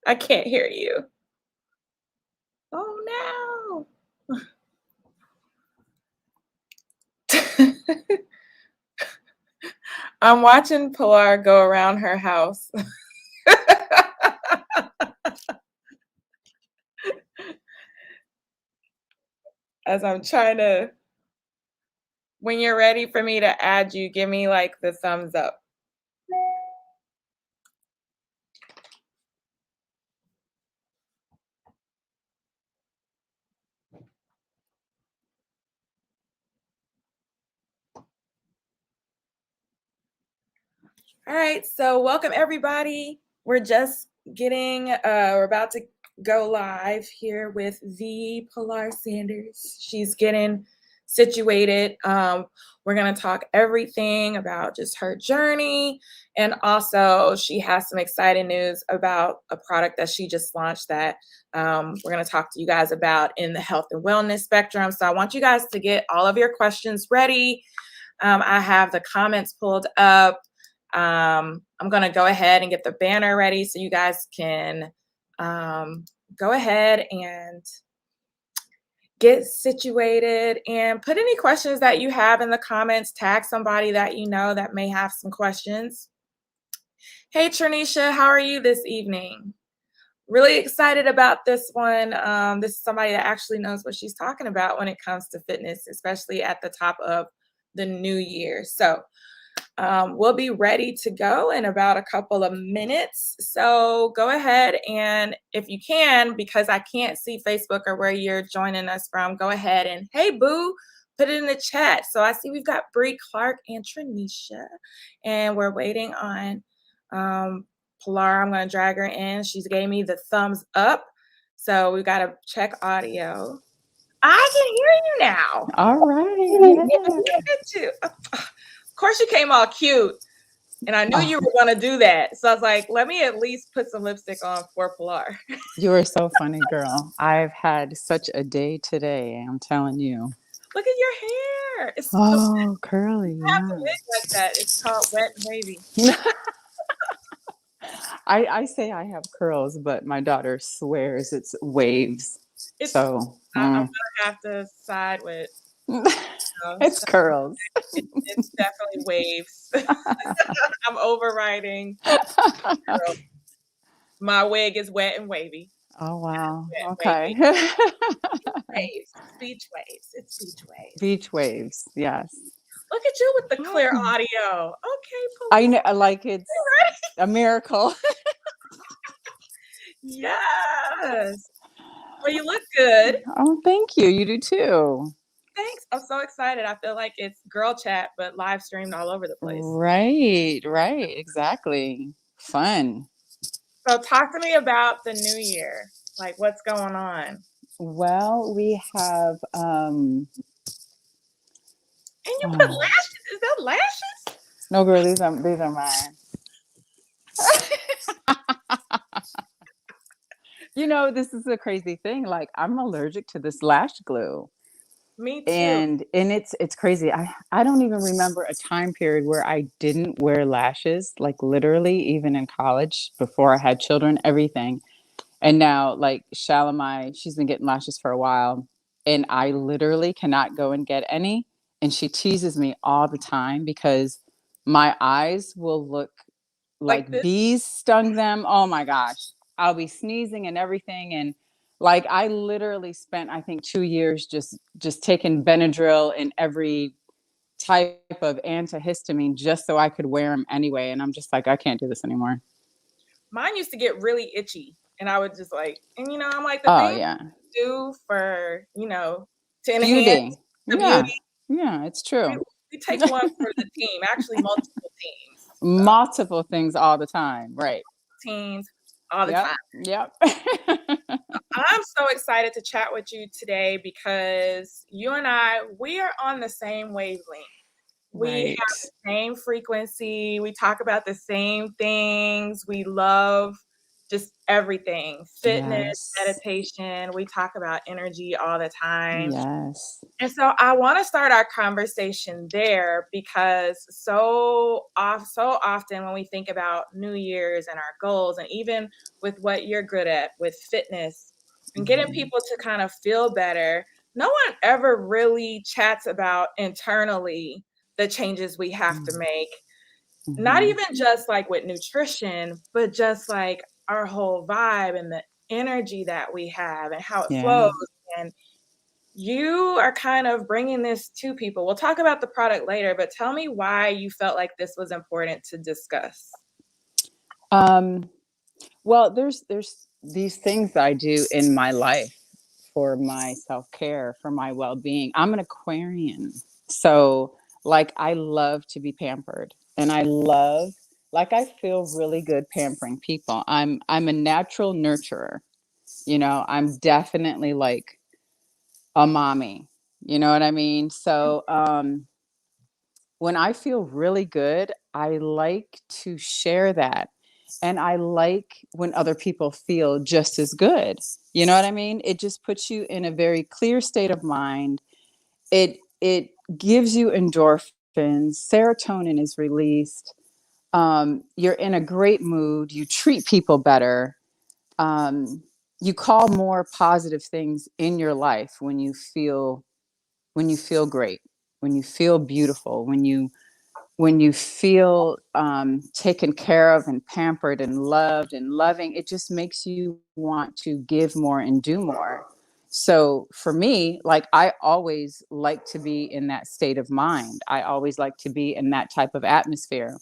I can't hear you. Oh no. I'm watching Pilar go around her house. As I'm trying to, when you're ready for me to add you, give me like the thumbs up. All right, so welcome everybody. We're just getting, we're about to go live here with the Pilar Sanders. She's getting situated. We're going to talk everything about just her journey. And also, she has some exciting news about a product that she just launched that we're going to talk to you guys about in the health and wellness spectrum. So I want you guys to get all of your questions ready. I have the comments pulled up. I'm going to go ahead and get the banner ready so you guys can go ahead and get situated and put any questions that you have in the comments. Tag somebody that you know that may have some questions. Hey, Trinisha, how are you this evening? Really excited about this one. This is somebody that actually knows what she's talking about when it comes to fitness, especially at the top of the new year. So we'll be ready to go in about a couple of minutes. So go ahead and if you can, because I can't see Facebook or where you're joining us from, go ahead and, hey, boo, put it in the chat. So I see we've got Bree, Clark, and Trinisha, and we're waiting on Pilar. I'm going to drag her in. She's gave me the thumbs up. So we've got to check audio. I can hear you now. All right. Yeah. Of course, you came all cute. And I knew you were going to do that. So I was like, let me at least put some lipstick on for Pilar. You are so funny, girl. I've had such a day today. I'm telling you. Look at your hair. It's Oh, curly. you have to wig like that. It's called wet and wavy. I say I have curls, but my daughter swears it's waves. It's So I'm gonna have to side with it's curls. it's definitely waves. I'm overriding. My wig is wet and wavy. Oh wow. Wavy. Okay. Waves. Beach waves. It's beach waves. Beach waves. Yes. Look at you with the clear audio. Okay, I know, like it's a miracle. Yes. Well, you look good. Oh, thank you. You do too. Thanks. I'm so excited. I feel like it's girl chat, but live streamed all over the place. Right. Exactly. Fun. So talk to me about the new year. Like what's going on? Well, we have And you put lashes. Is that lashes? no, girl, these are mine. You know, this is a crazy thing. Like I'm allergic to this lash glue. Me too. And it's crazy. I don't even remember a time period where I didn't wear lashes, like literally even in college before I had children, everything. And now like Shalimai, she's been getting lashes for a while and I literally cannot go and get any. And she teases me all the time because my eyes will look Like like this. bees stung them. Oh my gosh. I'll be sneezing and everything. And like I literally spent, I think, 2 years just taking Benadryl and every type of antihistamine just so I could wear them anyway. And I'm just like, I can't do this anymore. Mine used to get really itchy. And I would just like, and I'm like, the Oh thing yeah. to do for, to enhance Beauty. the Yeah. beauty. Yeah, it's We, true. we take one for the team, actually multiple teams. So Multiple things all the time. Right. teams all the Yep. time. Yep. I'm so excited to chat with you today because you and we are on the same wavelength. We Right. have the same frequency. We talk about the same things. We love just everything, fitness, Yes. meditation. We talk about energy all the time. Yes. And so I want to start our conversation there because so often when we think about New Year's and our goals, and even with what you're good at with fitness and getting Mm-hmm. people to kind of feel better, no one ever really chats about internally the changes we have to make. Not Mm-hmm. even just like with nutrition, but just like our whole vibe and the energy that we have and how it Yeah. flows. And you are kind of bringing this to people. We'll talk about the product later, but tell me why you felt like this was important to discuss. Um, well, there's these things I do in my life for my self-care, for my well-being. I'm an Aquarian. So like I love to be pampered and I love like I feel really good pampering people. I'm a natural nurturer. I'm definitely like a mommy. You know what I mean? So when I feel really good, I like to share that. And I like when other people feel just as good. You know what I mean? It just puts you in a very clear state of mind. It gives you endorphins, serotonin is released. You're in a great mood. You treat people better. Um, you call more positive things in your life when you feel great, when you feel beautiful, when you feel taken care of and pampered and loved and loving. It just makes you want to give more and do more. So for me, like I always like to be in that state of mind. I always like to be in that type of atmosphere.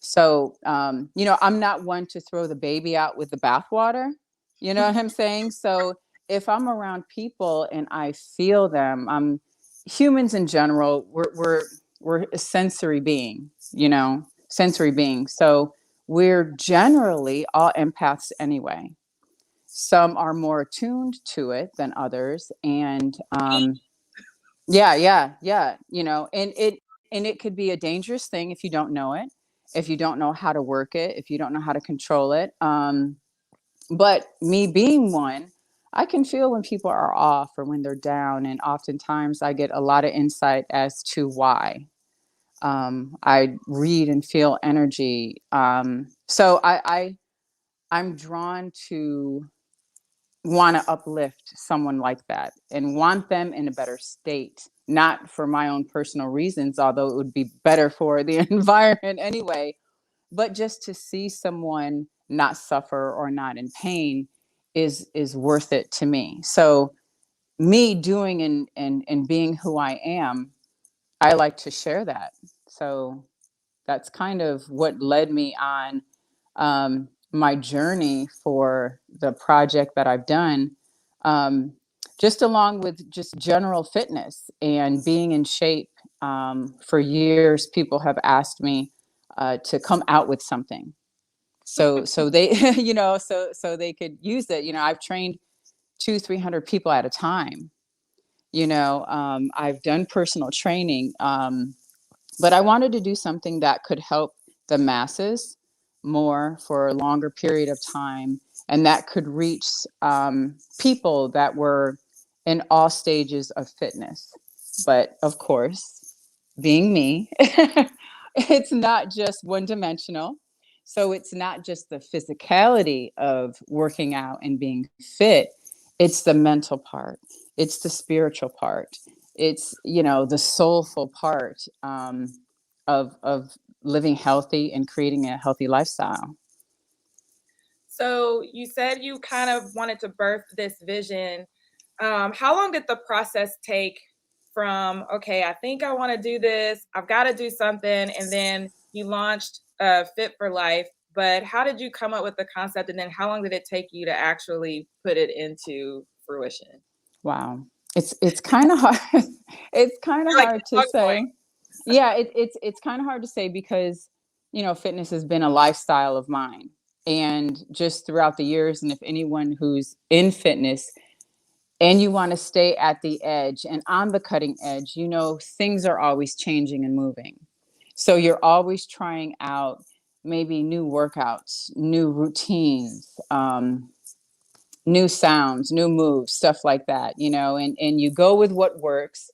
So, I'm not one to throw the baby out with the bathwater. You know what I'm saying? So, if I'm around people and I feel them, humans in general, we're a sensory being, sensory being. So, we're generally all empaths anyway. Some are more attuned to it than others, and yeah, yeah, yeah. And it could be a dangerous thing if you don't know it, if you don't know how to work it, if you don't know how to control it. But me being one, I can feel when people are off or when they're down, and oftentimes I get a lot of insight as to why. I read and feel energy. So I'm drawn to want to uplift someone like that and want them in a better state, not for my own personal reasons, although it would be better for the environment anyway, but just to see someone not suffer or not in pain is worth it to me. So me doing and being who I am, I like to share that. So that's kind of what led me on my journey for the project that I've done, um, just along with just general fitness and being in shape. For years, people have asked me to come out with something, so they, so they could use it. I've trained 200-300 people at a time. I've done personal training. But I wanted to do something that could help the masses more for a longer period of time, and that could reach people that were in all stages of fitness. But of course, being me, it's not just one dimensional. So it's not just the physicality of working out and being fit, it's the mental part, it's the spiritual part, it's the soulful part of living healthy and creating a healthy lifestyle. So you said you kind of wanted to birth this vision. How long did the process take from, okay, I think I want to do this, I've got to do something, and then you launched Fit4Life, but how did you come up with the concept, and then how long did it take you to actually put it into fruition? Wow, it's kind of hard. It's kind of You're like hard the to dog say. point. Yeah, it's kind of hard to say because fitness has been a lifestyle of mine, and just throughout the years. And if anyone who's in fitness and you want to stay at the edge and on the cutting edge, things are always changing and moving. So you're always trying out maybe new workouts, new routines, new sounds, new moves, stuff like that, and you go with what works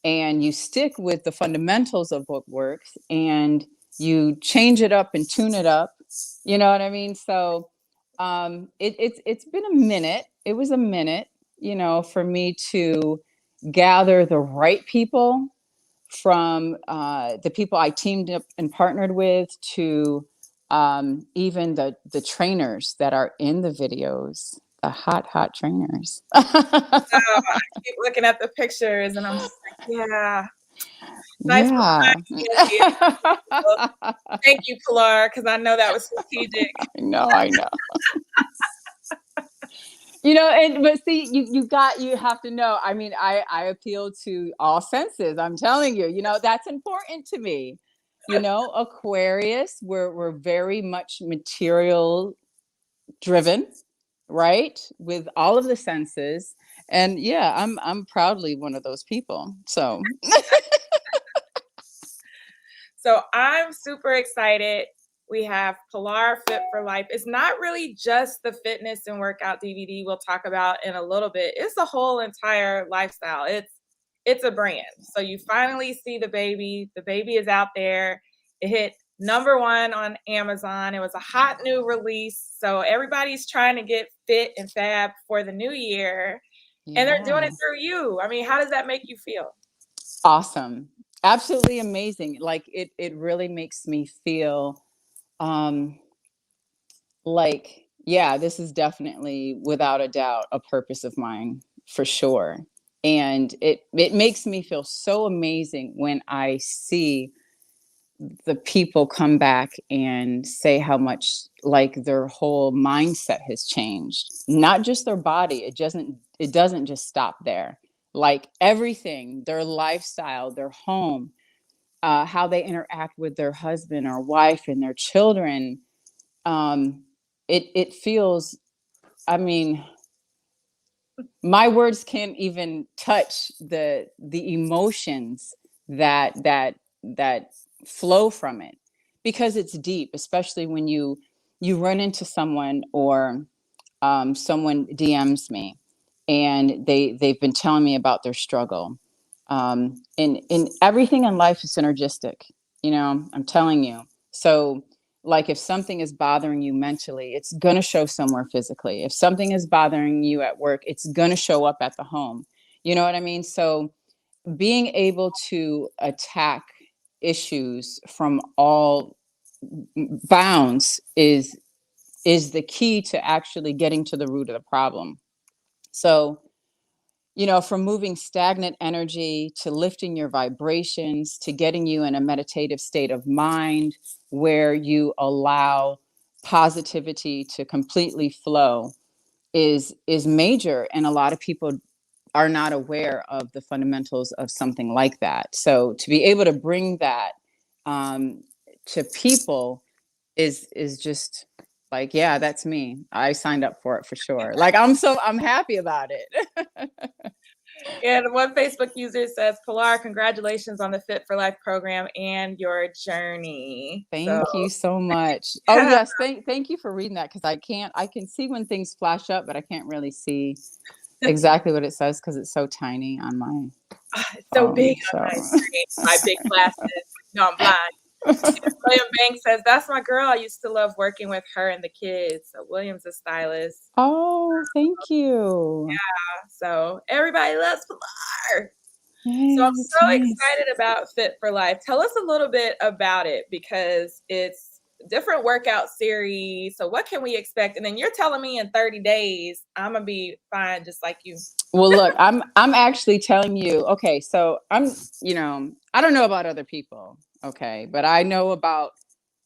and you stick with the fundamentals of what works and you change it up and tune it up. You know what I mean? So it's been a minute. It was a minute, for me to gather the right people, from the people I teamed up and partnered with, to even the trainers that are in the videos, the hot trainers. Oh, I keep looking at the pictures and I'm just like, yeah, nice Yeah. behind. Thank you, Pilar, because I know that was strategic. I know. But see, you have to know. I mean, I appeal to all senses. I'm telling you, that's important to me. Aquarius, we're very much material driven, right? With all of the senses. And yeah, I'm proudly one of those people. So So I'm super excited. We have Pilar Fit4Life. It's not really just the fitness and workout DVD we'll talk about in a little bit. It's the whole entire lifestyle. It's a brand. So you finally see the baby. The baby is out there. It hit #1 on Amazon. It was a hot new release. So everybody's trying to get fit and fab for the new year. And they're doing yeah. it through you. I mean, how does that make you feel? Awesome. Absolutely amazing. Like it really makes me feel um like, yeah, this is definitely without a doubt a purpose of mine, for sure. And it makes me feel so amazing when I see the people come back and say how much, like, their whole mindset has changed. Not just their body. It doesn't just stop there. Like everything, their lifestyle, their home, how they interact with their husband or wife and their children. It feels, I mean, my words can't even touch the emotions that flow from it, because it's deep, especially when you run into someone, or someone DMs me and they've been telling me about their struggle. And everything in life is synergistic, I'm telling you. So, like, if something is bothering you mentally, it's going to show somewhere physically. If something is bothering you at work, it's going to show up at the home. You know what I mean? So being able to attack issues from all bounds is the key to actually getting to the root of the problem. So, from moving stagnant energy to lifting your vibrations, to getting you in a meditative state of mind where you allow positivity to completely flow, is major, and a lot of people are not aware of the fundamentals of something like that. So to be able to bring that um, to people is just like, yeah, that's me. I signed up for it for sure. Like, I'm happy about it. And one Facebook user says, Pilar, congratulations on the Fit4Life program and your journey. So, Thank you so much. Oh yeah, yes, thank you for reading that, because I can see when things flash up, but I can't really see exactly what it says because it's so tiny on my it's so big phone. on So my screen, my big glasses. No, I'm blind. William Banks says, that's my girl. I used to love working with her and the kids. So William's a stylist. oh, thank you. So everybody loves Pilar. So I'm Yay, it's so nice. excited about Fit4Life. Tell us a little bit about it, because it's a different workout series. So what can we expect? And then you're telling me in 30 days, I'm gonna be fine just like you. Well, look, I'm actually telling you. Okay, so I don't know about other people, okay, but I know about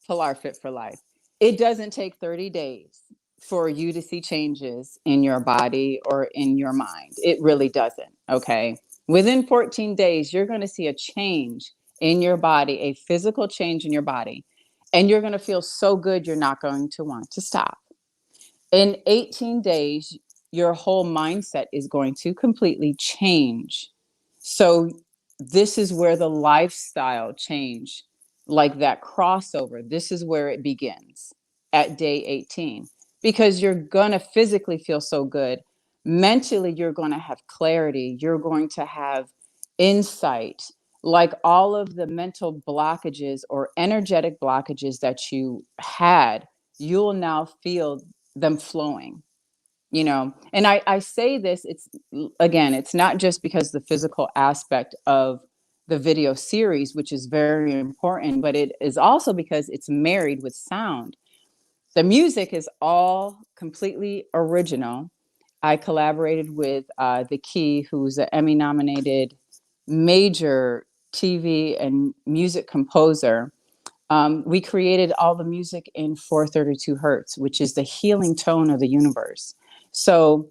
Pilar Fit4Life. It doesn't take 30 days for you to see changes in your body or in your mind. It really doesn't, okay? Within 14 days, you're going to see a change in your body, a physical change in your body, and you're going to feel so good you're not going to want to stop. In 18 days, your whole mindset is going to completely change. So, this is where the lifestyle change like that crossover, this is where it begins at day 18, because you're going to physically feel so good. Mentally, you're going to have clarity. You're going to have insight. Like all of the mental blockages or energetic blockages that you had, you'll now feel them flowing, you know. And I say this, it's, again, it's not just because the physical aspect of the video series, which is very important, but it is also because it's married with sound. The music is all completely original. I collaborated with the Key, who's an Emmy nominated major TV and music composer. We created all the music in 432 hertz, which is the healing tone of the universe. So,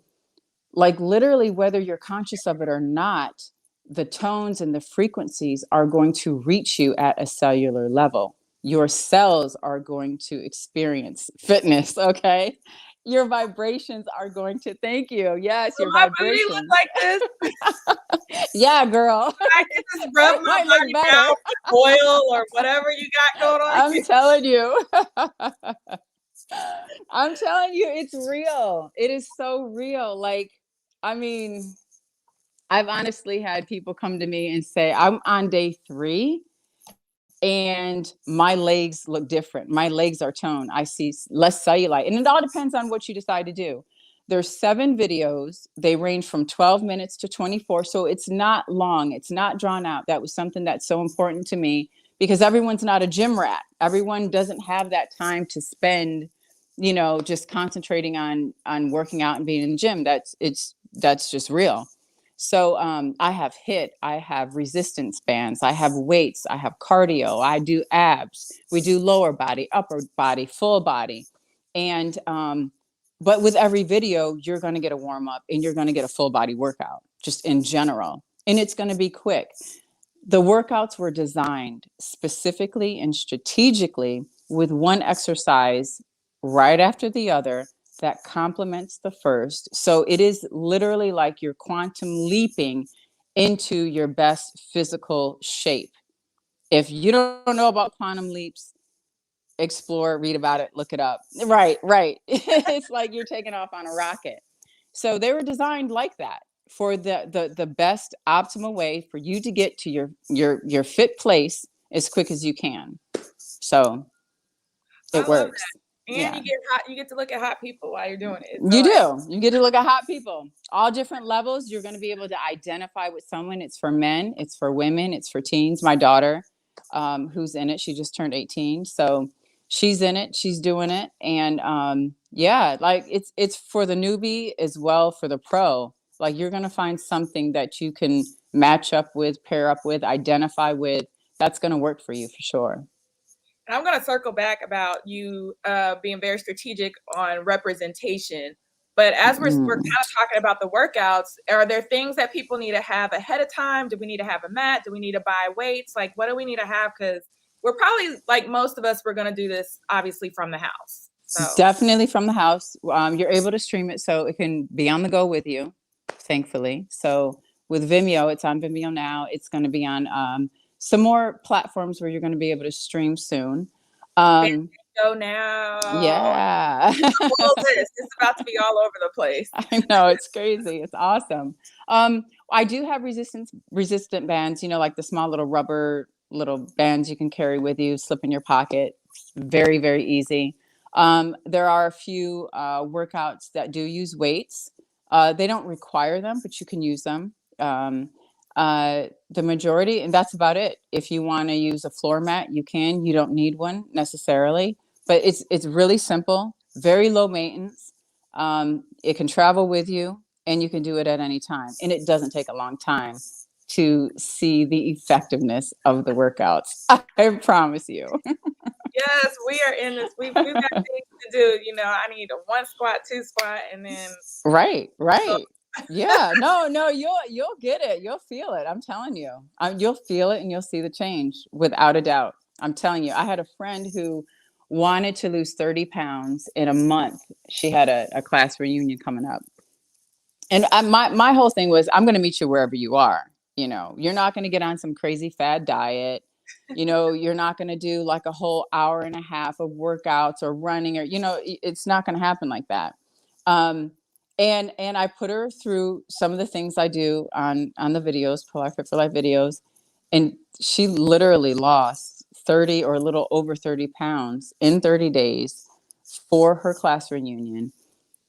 like, literally, whether you're conscious of it or not, the tones and the frequencies are going to reach you at a cellular level. Your cells are going to experience fitness, okay? Your vibrations are going to, thank you. Yes, Will your my booty look vibrations. like this? Yeah, girl. I can just rub It my might look body better. down with oil or whatever you got going on I'm here. telling you. I'm telling you, it's real. It is so real. Like, I mean, I've honestly had people come to me and say, I'm on day 3 and my legs look different. My legs are toned. I see less cellulite. And it all depends on what you decide to do. There's 7 videos. They range from 12 minutes to 24. So it's not long. It's not drawn out. That was something that's so important to me, because everyone's not a gym rat. Everyone doesn't have that time to spend, you know, just concentrating on working out and being in the gym. That's just real. So I have HIIT, I have resistance bands, I have weights, I have cardio, I do abs, we do lower body, upper body, full body. And but with every video, you're going to get a warm up and you're going to get a full body workout, just in general. And it's going to be quick. The workouts were designed specifically and strategically with one exercise right after the other that complements the first. So it is literally like you're quantum leaping into your best physical shape. If you don't know about quantum leaps, explore, read about it, look it up. Right, right. It's like you're taking off on a rocket. So they were designed like that, for the best optimal way for you to get to your fit place as quick as you can. So I it love works. that. And Yeah. you get hot, you get to look at hot people while you're doing it. So You do. You get to look at hot people, all different levels. You're going to be able to identify with someone. It's for men, it's for women, it's for teens. My daughter, who's in it, she just turned 18, so she's in it. She's doing it, and yeah, like it's for the newbie as well for the pro. Like, you're going to find something that you can match up with, pair up with, identify with. That's going to work for you for sure. and I'm going to circle back about you being very strategic on representation. But as we're Mm. kind of talking about the workouts, are there things that people need to have ahead of time? Do we need to have a mat? Do we need to buy weights? Like, what do we need to have? Because we're probably, like most of us, we're going to do this obviously from the house. So Definitely from the house. You're able to stream it so it can be on the go with you, thankfully. So with Vimeo, it's on Vimeo now. It's going to be on some more platforms where you're going to be able to stream soon. there Um, you go now. yeah. All this, it's about to be all over the place. I know, it's crazy. It's awesome. I do have resistant bands, you know, like the small little rubber little bands you can carry with you, slip in your pocket. Very, very easy. There are a few workouts that do use weights. They don't require them, but you can use them. The majority, and that's about it. If you want to use a floor mat, you can. You don't need one necessarily, but it's really simple, very low maintenance. It can travel with you, and you can do it at any time. And it doesn't take a long time to see the effectiveness of the workouts. I promise you. Yes, we are in this. We've got things to do. You know, I need a 1 squat, 2 squat, and then Right, right. Yeah, no, no, you'll get it. You'll feel it. I'm telling you. You'll feel it and you'll see the change without a doubt. I'm telling you. I had a friend who wanted to lose 30 pounds in a month. She had a class reunion coming up. And my whole thing was, I'm going to meet you wherever you are. You know, you're not going to get on some crazy fad diet. You're not going to do like a whole hour and a half of workouts or running, or, it's not going to happen like that. Um, and I put her through some of the things I do on the videos, Pilar Fit4Life videos. And she literally lost 30 or a little over 30 pounds in 30 days for her class reunion.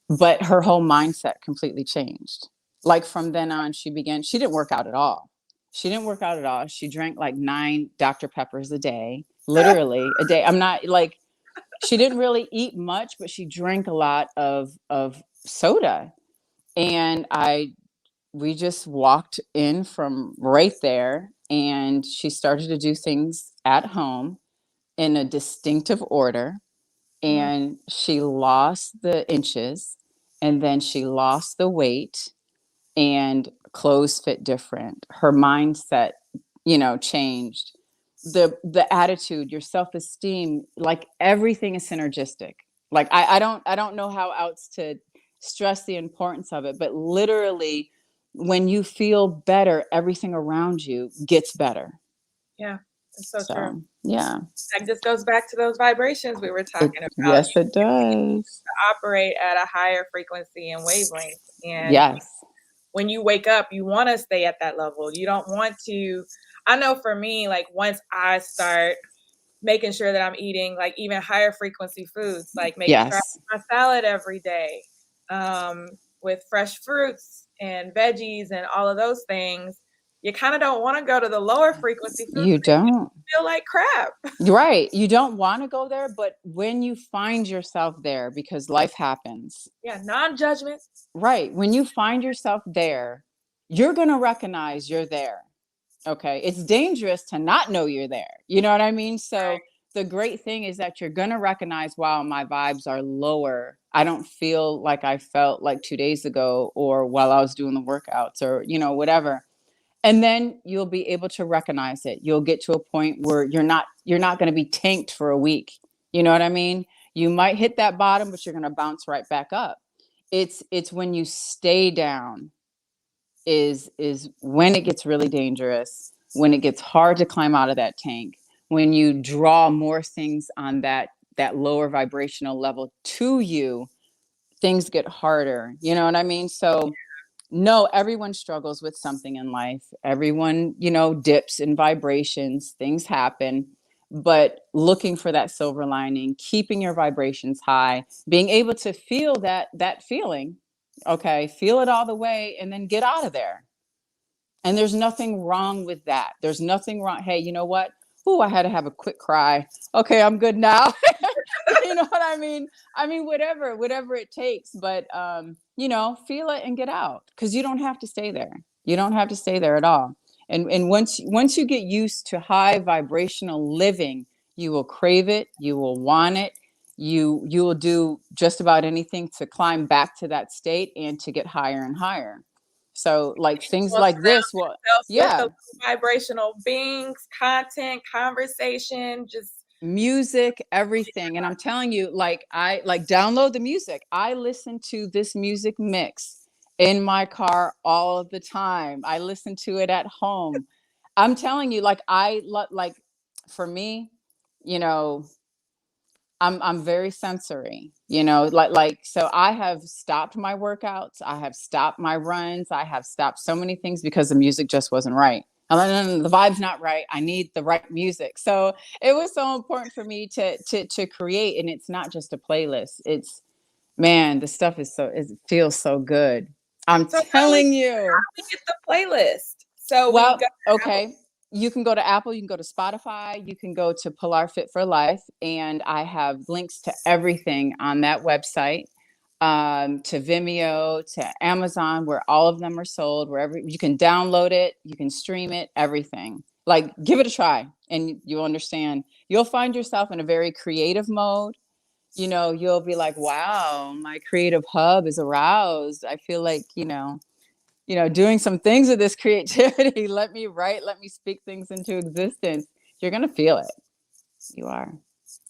But her whole mindset completely changed. Like from then on, she didn't work out at all. She didn't work out at all. She drank like 9 Dr. Peppers a day, literally a day. I'm not like, she didn't really eat much, but she drank a lot of soda. And we just walked in from right there, and she started to do things at home in a distinctive order, Mm, and she lost the inches, and then she lost the weight, and clothes fit different. Her mindset, changed. The attitude, your self-esteem, like everything is synergistic. Like I don't know how else to stress the importance of it, but literally when you feel better, everything around you gets better. yeah, it's so true. So yeah. That just goes back to those vibrations we were talking about. Yes, it does. Operate at a higher frequency and wavelength. And Yes. when you wake up, you want to stay at that level. You don't want to. I know for me, like once I start making sure that I'm eating like even higher frequency foods, like making sure I Yes. eat my salad every day, um, with fresh fruits and veggies and all of those things, you kind of don't want to go to the lower frequency foods You because you don't. feel like crap. Right. You don't want to go there, but when you find yourself there, because life happens, Yeah, non-judgment. right? When you find yourself there, you're going to recognize you're there. Okay. It's dangerous to not know you're there. You know what I mean? So the great thing is that you're going to recognize, wow, my vibes are lower. I don't feel like I felt like 2 days ago, or while I was doing the workouts, or, whatever. And then you'll be able to recognize it. You'll get to a point where you're not going to be tanked for a week. You know what I mean? You might hit that bottom, but you're going to bounce right back up. It's when you stay down is when it gets really dangerous, when it gets hard to climb out of that tank, when you draw more things on that lower vibrational level to you, things get harder. You know what I mean? So no, everyone struggles with something in life. Everyone, dips in vibrations, things happen. But looking for that silver lining, keeping your vibrations high, being able to feel that feeling, okay, feel it all the way, and then get out of there. And there's nothing wrong with that. There's nothing wrong. Hey, you know what? Oh, I had to have a quick cry. Okay, I'm good now. You know what I mean? Whatever it takes, but feel it and get out, because you don't have to stay there. You don't have to stay there at all. And once you get used to high vibrational living, you will crave it, you will want it. You will do just about anything to climb back to that state and to get higher and higher. So like things Well, like surround this, well, yourself with yeah, the vibrational beings, content, conversation, just music, everything. And I'm telling you, like, I like download the music. I listen to this music mix in my car all the time. I listen to it at home. I'm telling you, like, like, for me, you know I'm very sensory, like so I have stopped my workouts, I have stopped my runs, I have stopped so many things because the music just wasn't right. I'm like, no, no, no, the vibe's not right. I need the right music. So it was so important for me to create, and it's not just a playlist. It's, man, the stuff it feels so good. I'm so telling you. how we get the playlist. So we Well, go to Apple. okay. You can go to Apple, you can go to Spotify, you can go to Pilar Fit4Life, and I have links to everything on that website, to Vimeo, to Amazon, where all of them are sold, wherever you can download it, you can stream it, everything. Like, give it a try, and you'll understand. You'll find yourself in a very creative mode. You'll be like, wow, my creative hub is aroused. I feel like, doing some things with this creativity. Let me write, let me speak things into existence. You're going to feel it. You are.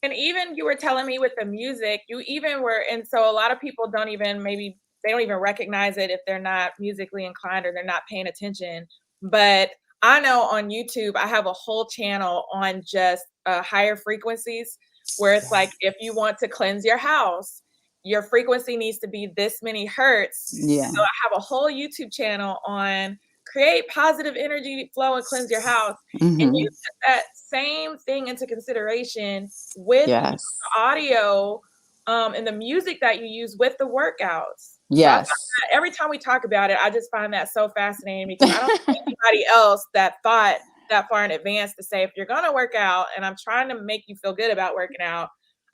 And even you were telling me with the music, you even were, and so a lot of people don't even, maybe they don't even recognize it if they're not musically inclined or they're not paying attention. But I know on YouTube, I have a whole channel on just higher frequencies where it's like, if you want to cleanse your house, your frequency needs to be this many hertz. Yeah. So I have a whole YouTube channel on create positive energy flow and cleanse your house. And you Mm-hmm. put that same thing into consideration with the Yes. audio and the music that you use with the workouts. So I find Yes. that every time we talk about it, I just find that so fascinating because I don't know anybody else that thought that far in advance to say, if you're going to work out and I'm trying to make you feel good about working out,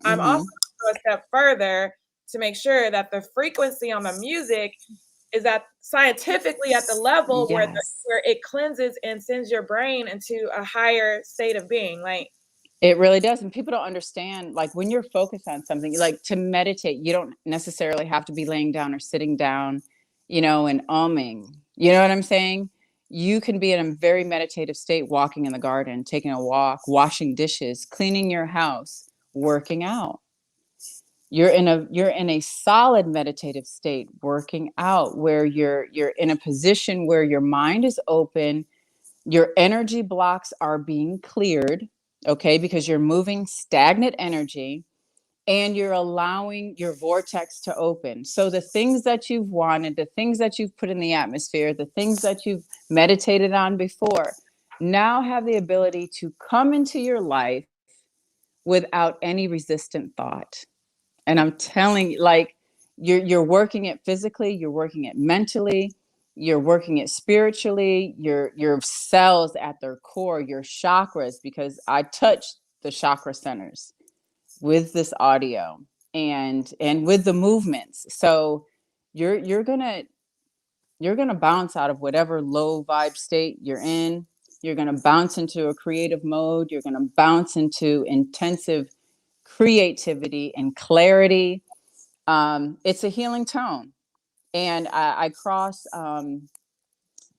I'm also Mm-hmm. going to go a step further to make sure that the frequency on the music is at scientifically at the level where Yes. where it cleanses and sends your brain into a higher state of being. Like, It really does. And people don't understand, like when you're focused on something, like to meditate, you don't necessarily have to be laying down or sitting down, and umming. You know what I'm saying? You can be in a very meditative state, walking in the garden, taking a walk, washing dishes, cleaning your house, working out. You're in a solid meditative state, working out, where you're in a position where your mind is open, your energy blocks are being cleared, okay, because you're moving stagnant energy and you're allowing your vortex to open. So the things that you've wanted, the things that you've put in the atmosphere, the things that you've meditated on before, now have the ability to come into your life without any resistant thought. And I'm telling you, like, you're working it physically, you're working it mentally, you're working it spiritually, your cells at their core, your chakras, because I touched the chakra centers with this audio and with the movements. So you're gonna bounce out of whatever low vibe state you're in. You're gonna bounce into a creative mode. You're gonna bounce into intensive creativity and clarity. It's a healing tone, and I cross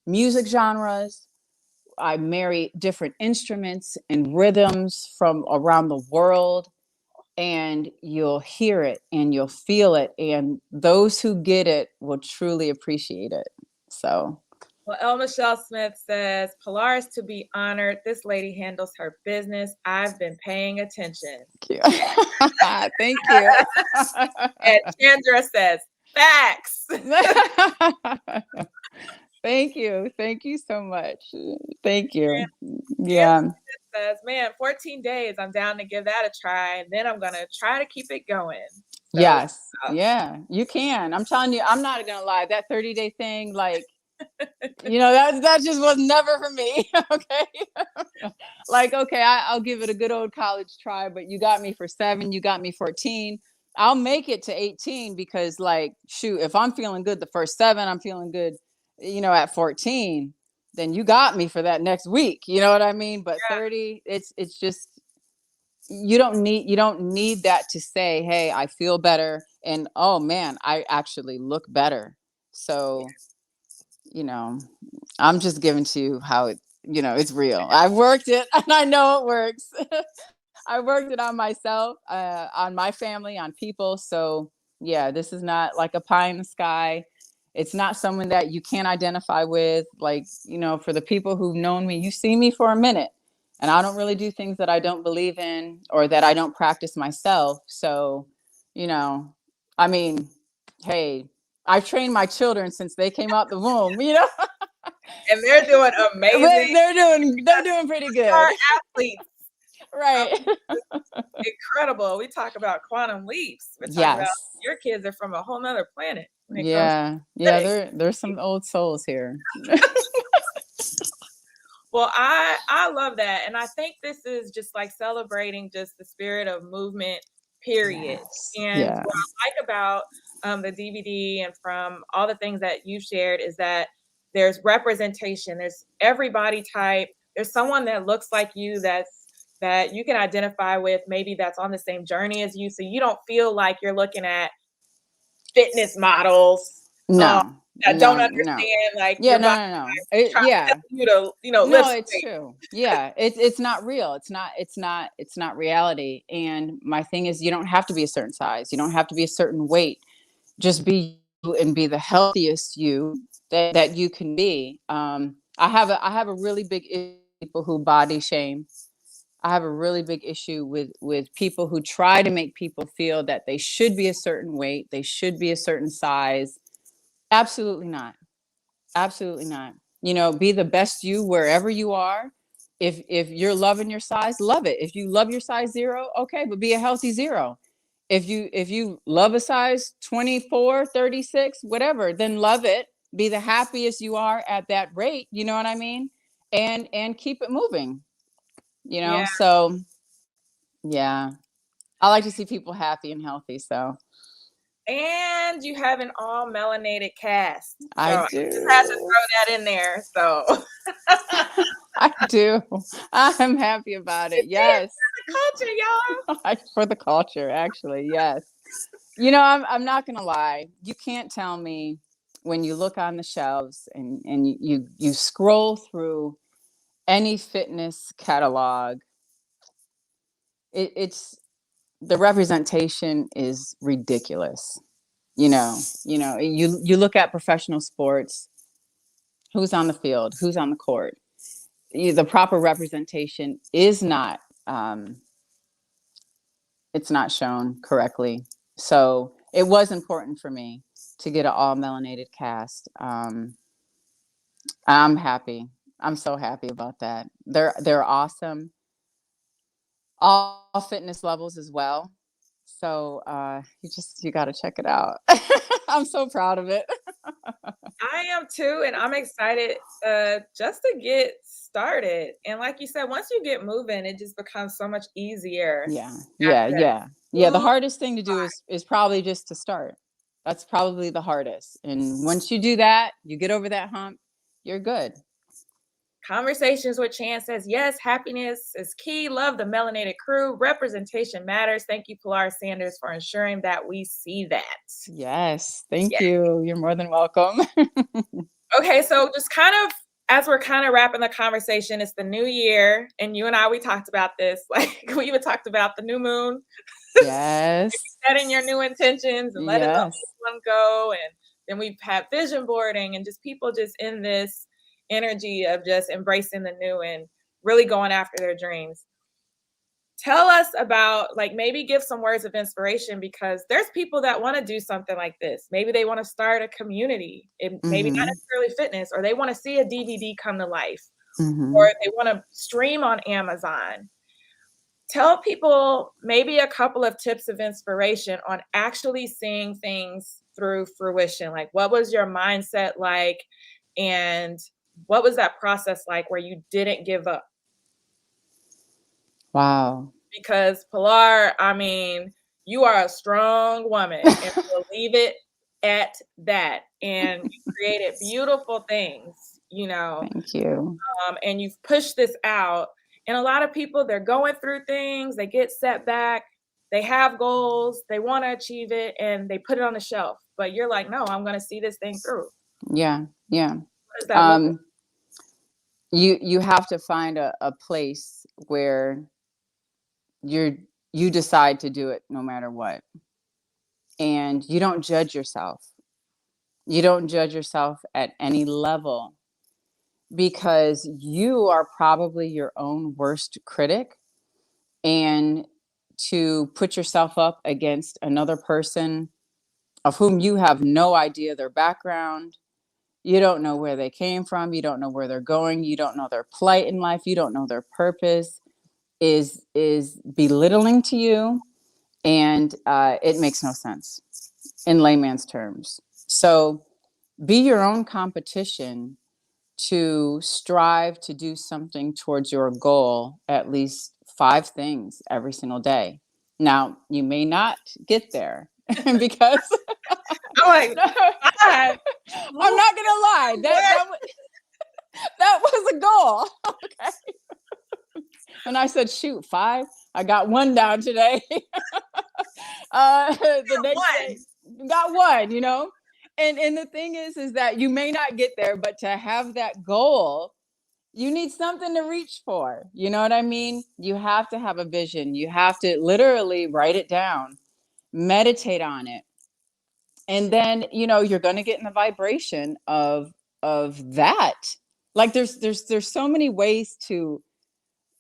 music genres. I marry different instruments and rhythms from around the world, and you'll hear it and you'll feel it, and those who get it will truly appreciate it. So well, El Michelle Smith says, Pilar is to be honored. This lady handles her business. I've been paying attention. thank you. Thank you. And Chandra says, facts. Thank you. Thank you so much. Thank you. And Yeah. says, man, 14 days. I'm down to give that a try. And then I'm going to try to keep it going. So, Yes. Yeah, you can. I'm telling you, I'm not gonna lie. That 30-day thing, like, that just was never for me. Okay. Like, okay, I'll give it a good old college try, but you got me for 7, you got me 14. I'll make it to 18 because, like, shoot, if I'm feeling good the first 7, I'm feeling good, at 14, then you got me for that next week. You know what I mean? But yeah. 30, it's just, you don't need that to say, hey, I feel better, and oh man, I actually look better. So, you know I'm just giving to you how it's real. I've worked it and I know it works. I worked it on myself, on my family, on people. So yeah, this is not like a pie in the sky. It's not someone that you can't identify with. Like, for the people who've known me, you see me for a minute, and I don't really do things that I don't believe in or that I don't practice myself. So, you know, I mean, hey, I've trained my children since they came out the womb, And they're doing amazing. they're doing pretty Our good. athletes. Right. Incredible. We talk about quantum leaps. We're talking about Yes. your kids are from a whole nother planet when it comes to Yeah. Yeah, aesthetics. there's some old souls here. Well, I love that. And I think this is just like celebrating just the spirit of movement, period. Yes. And Yeah. what I like about the DVD and from all the things that you shared is that there's representation. There's every body type. There's someone that looks like you that you can identify with, maybe that's on the same journey as you. So you don't feel like you're looking at fitness models um, No. that don't No, no. understand like Yeah, your no, body no, no. trying to Yeah. tell you to, No, lift it's weight. true. Yeah, it's not real. It's not reality. And my thing is, you don't have to be a certain size. You don't have to be a certain weight. Just be you and be the healthiest you that you can be. I have a really big issue with people who body shame. I have a really big issue with people who try to make people feel that they should be a certain weight, they should be a certain size. Absolutely not. Absolutely not. Be the best you wherever you are. If you're loving your size, love it. If you love your size zero, okay, but be a healthy zero. If you love a size 24, 36, whatever, then love it. Be the happiest you are at that rate, you know what I mean? And keep it moving, Yeah. So yeah. I like to see people happy and healthy, so And you have an all melanated cast. So I I just had to do. throw that in there. So I do. I'm happy about it. it is Yes. for the culture, y'all. For the culture, actually. Yes. I'm not gonna lie. You can't tell me when you look on the shelves and you scroll through any fitness catalog, it's the representation is ridiculous. You look at professional sports, who's on the field, who's on the court. The proper representation is not it's not shown correctly. So it was important for me to get an all melanated cast. I'm happy. I'm so happy about that. They're awesome. All fitness levels as well. So you got to check it out. I'm so proud of it. I am too, and I'm excited just to get started. And like you said, once you get moving, it just becomes so much easier Yeah, after yeah, that. yeah, yeah. The hardest thing to do is probably just to start. That's probably the hardest. And once you do that, you get over that hump, you're good. Conversations with Chance says, yes, happiness is key. Love the melanated crew. Representation matters. Thank you, Pilar Sanders, for ensuring that we see that. Yes, thank Yeah. you. You're more than welcome. Okay, so just kind of as we're kind of wrapping the conversation, it's the new year, and you and I, we talked about this. Like we even talked about the new moon, Yes. setting your new intentions and letting the old Yes. one go. And then we've had vision boarding and just people just in this energy of just embracing the new and really going after their dreams. Tell us about, like, maybe give some words of inspiration because there's people that want to do something like this. Maybe they want to start a community, maybe not Mhm. necessarily fitness, or they want to see a DVD come to life, or Mhm. they want to stream on Amazon. Tell people maybe a couple of tips of inspiration on actually seeing things through fruition. Like, what was your mindset like? And what was that process like where you didn't give up? Wow. Because Pilar, I mean, you are a strong woman, and we'll leave it at that. And you created beautiful things, Thank you. and you've pushed this out. And a lot of people, they're going through things, they get set back, they have goals, they want to achieve it, and they put it on the shelf. But you're like, no, I'm going to see this thing through. Yeah. Yeah. What does that look like? Um you have to find a place where you're you decide to do it no matter what. And you don't judge yourself. You don't judge yourself at any level because you are probably your own worst critic. And to put yourself up against another person of whom you have no idea their background, you don't know where they came from, you don't know where they're going, you don't know their plight in life, you don't know their purpose, is belittling to you, and it makes no sense in layman's terms. So be your own competition to strive to do something towards your goal, at least 5 things every single day. Now, you may not get there because I'm like, God, I'm not gonna lie, that was a goal. Okay. And I said, shoot, 5. I got 1 down today. The next day, got 1. And the thing is that you may not get there, but to have that goal, you need something to reach for. You know what I mean? You have to have a vision. You have to literally write it down, meditate on it. And then, you're going to get in the vibration of that. Like there's so many ways to,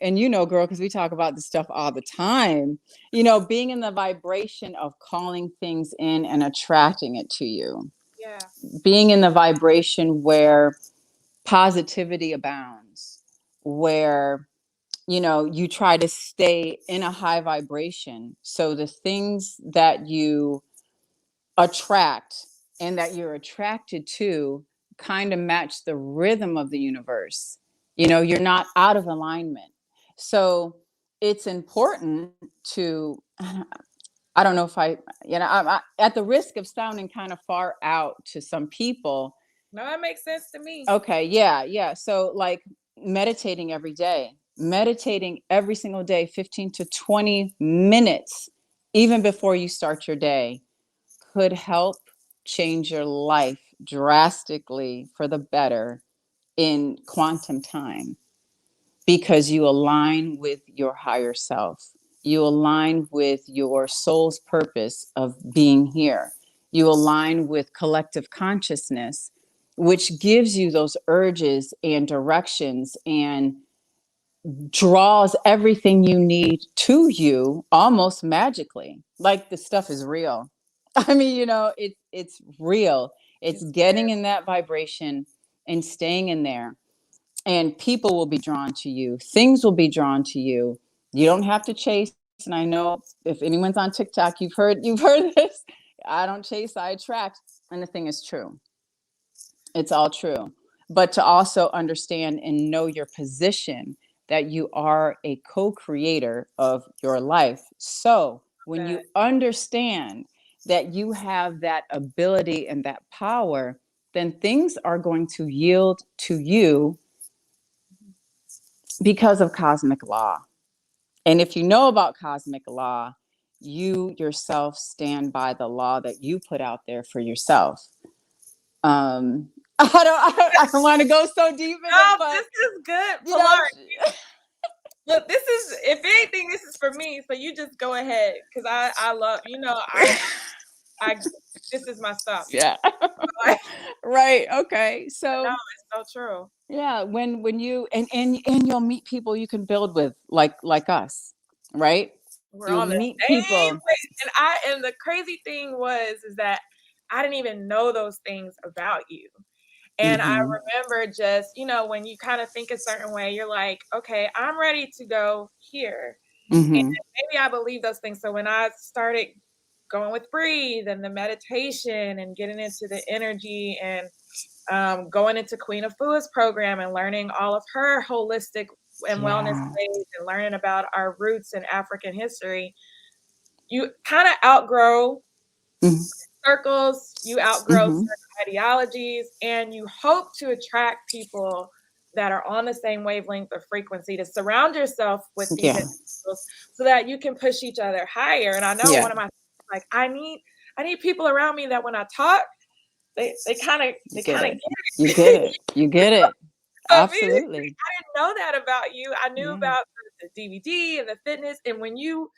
and you know, girl, because we talk about this stuff all the time, you know, being in the vibration of calling things in and attracting it to you, Yeah. being in the vibration where positivity abounds, where, you know, you try to stay in a high vibration. So the things that you attract and that you're attracted to kind of match the rhythm of the universe. You know, you're not out of alignment. So it's important to, I don't know if I, you know, at the risk of sounding kind of far out to some people. No, that makes sense to me. Okay, yeah, yeah. So like meditating every single day, 15 to 20 minutes, even before you start your day, could help change your life drastically for the better in quantum time, because you align with your higher self. You align with your soul's purpose of being here. You align with collective consciousness, which gives you those urges and directions and draws everything you need to you almost magically. Like the stuff is real. I mean, you know, it's real. It's It's getting in that vibration and staying in there. And people will be drawn to you. Things will be drawn to you. You don't have to chase. And I know if anyone's on TikTok, you've heard this. I don't chase, I attract. And the thing is true. It's all true. But to also understand and know your position, that you are a co-creator of your life. So when you that. understand that you have that ability and that power, then things are going to yield to you because of cosmic law. And if you know about cosmic law, you yourself stand by the law that you put out there for yourself. I don't want to go so deep in it, Oh, but this is good, you know, Pilar. Look, this is, if anything, this is for me. So you just go ahead, because I love, I this is my stuff. yeah, I right, okay. know So it's so true. yeah, when you and you'll meet people you can build with, like us, right? We're You'll on the meet same people. page. And the crazy thing was is that I didn't even know those things about you. And I Mm-hmm. remember just, when you kind of think a certain way, you're like, okay, I'm ready to go here. And Mm-hmm. maybe I believe those things. So when I started going with breathe and the meditation and getting into the energy and going into Queen of Fua's program and learning all of her holistic and wellness Yeah. ways and learning about our roots in African history, you kind of outgrow circles, you outgrow Mm-hmm. certain ideologies, and you hope to attract people that are on the same wavelength or frequency, to surround yourself with these Yeah. individuals so that you can push each other higher. And I know Yeah. one of my, like, I need people around me that when I talk, they kind of You they get kind of it. get You get it. it. You get it. So immediately, Absolutely. I didn't know that about you. I knew Yeah. about the DVD and the fitness, and when you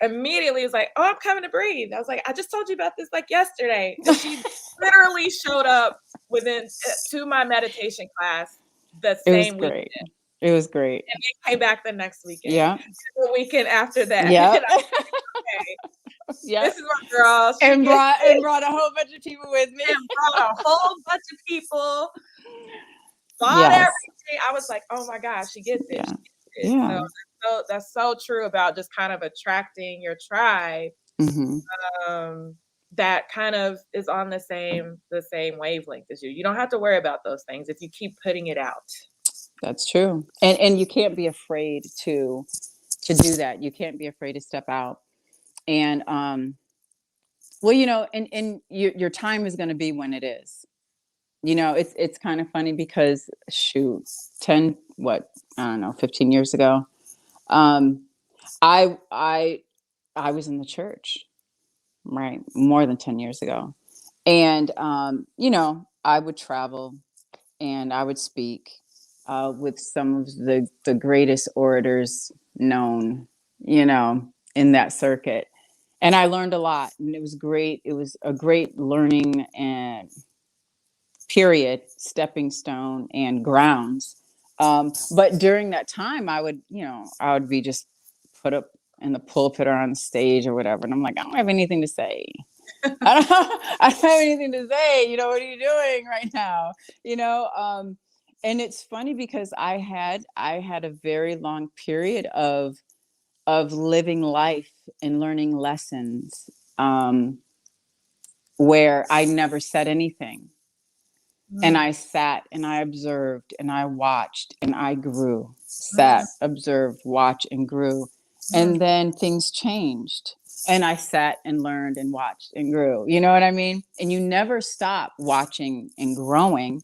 immediately was like, "Oh, I'm coming to breathe." I was like, "I just told you about this like yesterday." And she literally showed up within to my meditation class the It was same week, great. It was great. and then came back the next weekend, Yeah. the weekend after that. And Yeah. I was like, "Okay, Yeah. this is my girl. She And gets brought it." and brought a whole bunch of people with me. And brought a whole bunch of people, bought Yes. everything. I was like, "Oh my gosh, she gets it. Yeah. She gets it." Yeah. So that's so true about just kind of attracting your tribe, Hmm. um, that kind of is on the same wavelength as you. You don't have to worry about those things if you keep putting it out. That's true. And you can't be afraid to do that. You can't be afraid to step out. And well, you know, and your time is going to be when it is. You know, it's kind of funny because shoot, 10 what, I don't know, 15 years ago, um I I I was in the church, right? More than 10 years ago. And you know, I would travel and I would speak with some of the greatest orators known, you know, in that circuit. And I learned a lot, and it was great. It was a great learning and period, stepping stone, and grounds. But during that time, I would be just put up in the pulpit or on the stage or whatever. And I'm like, I don't have anything to say. I don't have anything to say. What are you doing right now? And it's funny because I had a very long period of living life and learning lessons, where I never said anything. And I sat and I observed and I watched and I grew, sat, observed, watched, and grew. And then things changed. And I sat and learned and watched and grew. You know what I mean? And you never stop watching and growing.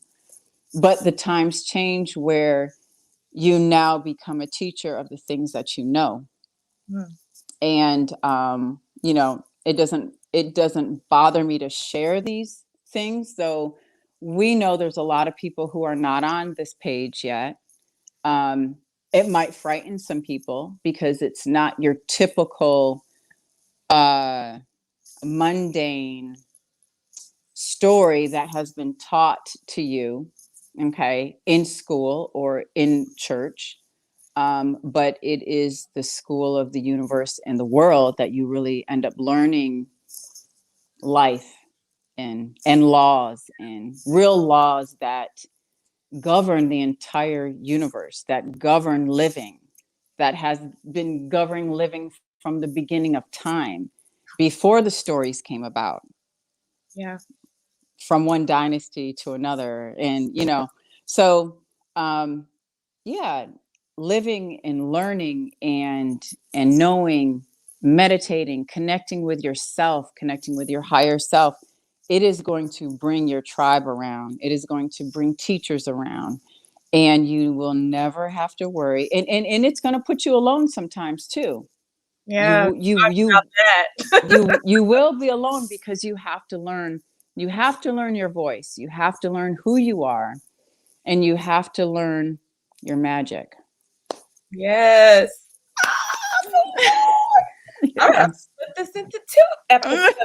But the times change where you now become a teacher of the things that you know. And it doesn't bother me to share these things, though we know there's a lot of people who are not on this page yet. It might frighten some people because it's not your typical mundane story that has been taught to you, okay, in school or in church. But it is the school of the universe and the world that you really end up learning life and laws and real laws that govern the entire universe, that govern living, that has been governing living from the beginning of time, before the stories came about. Yeah. From one dynasty to another. And so yeah, living and learning and knowing, meditating, connecting with yourself, connecting with your higher self, it is going to bring your tribe around. It is going to bring teachers around, and you will never have to worry. And it's going to put you alone sometimes too. Yeah. You That. you will be alone because you have to learn. You have to learn your voice. You have to learn who you are, and you have to learn your magic. Yes. I'm gonna Yes. put this into 2 episodes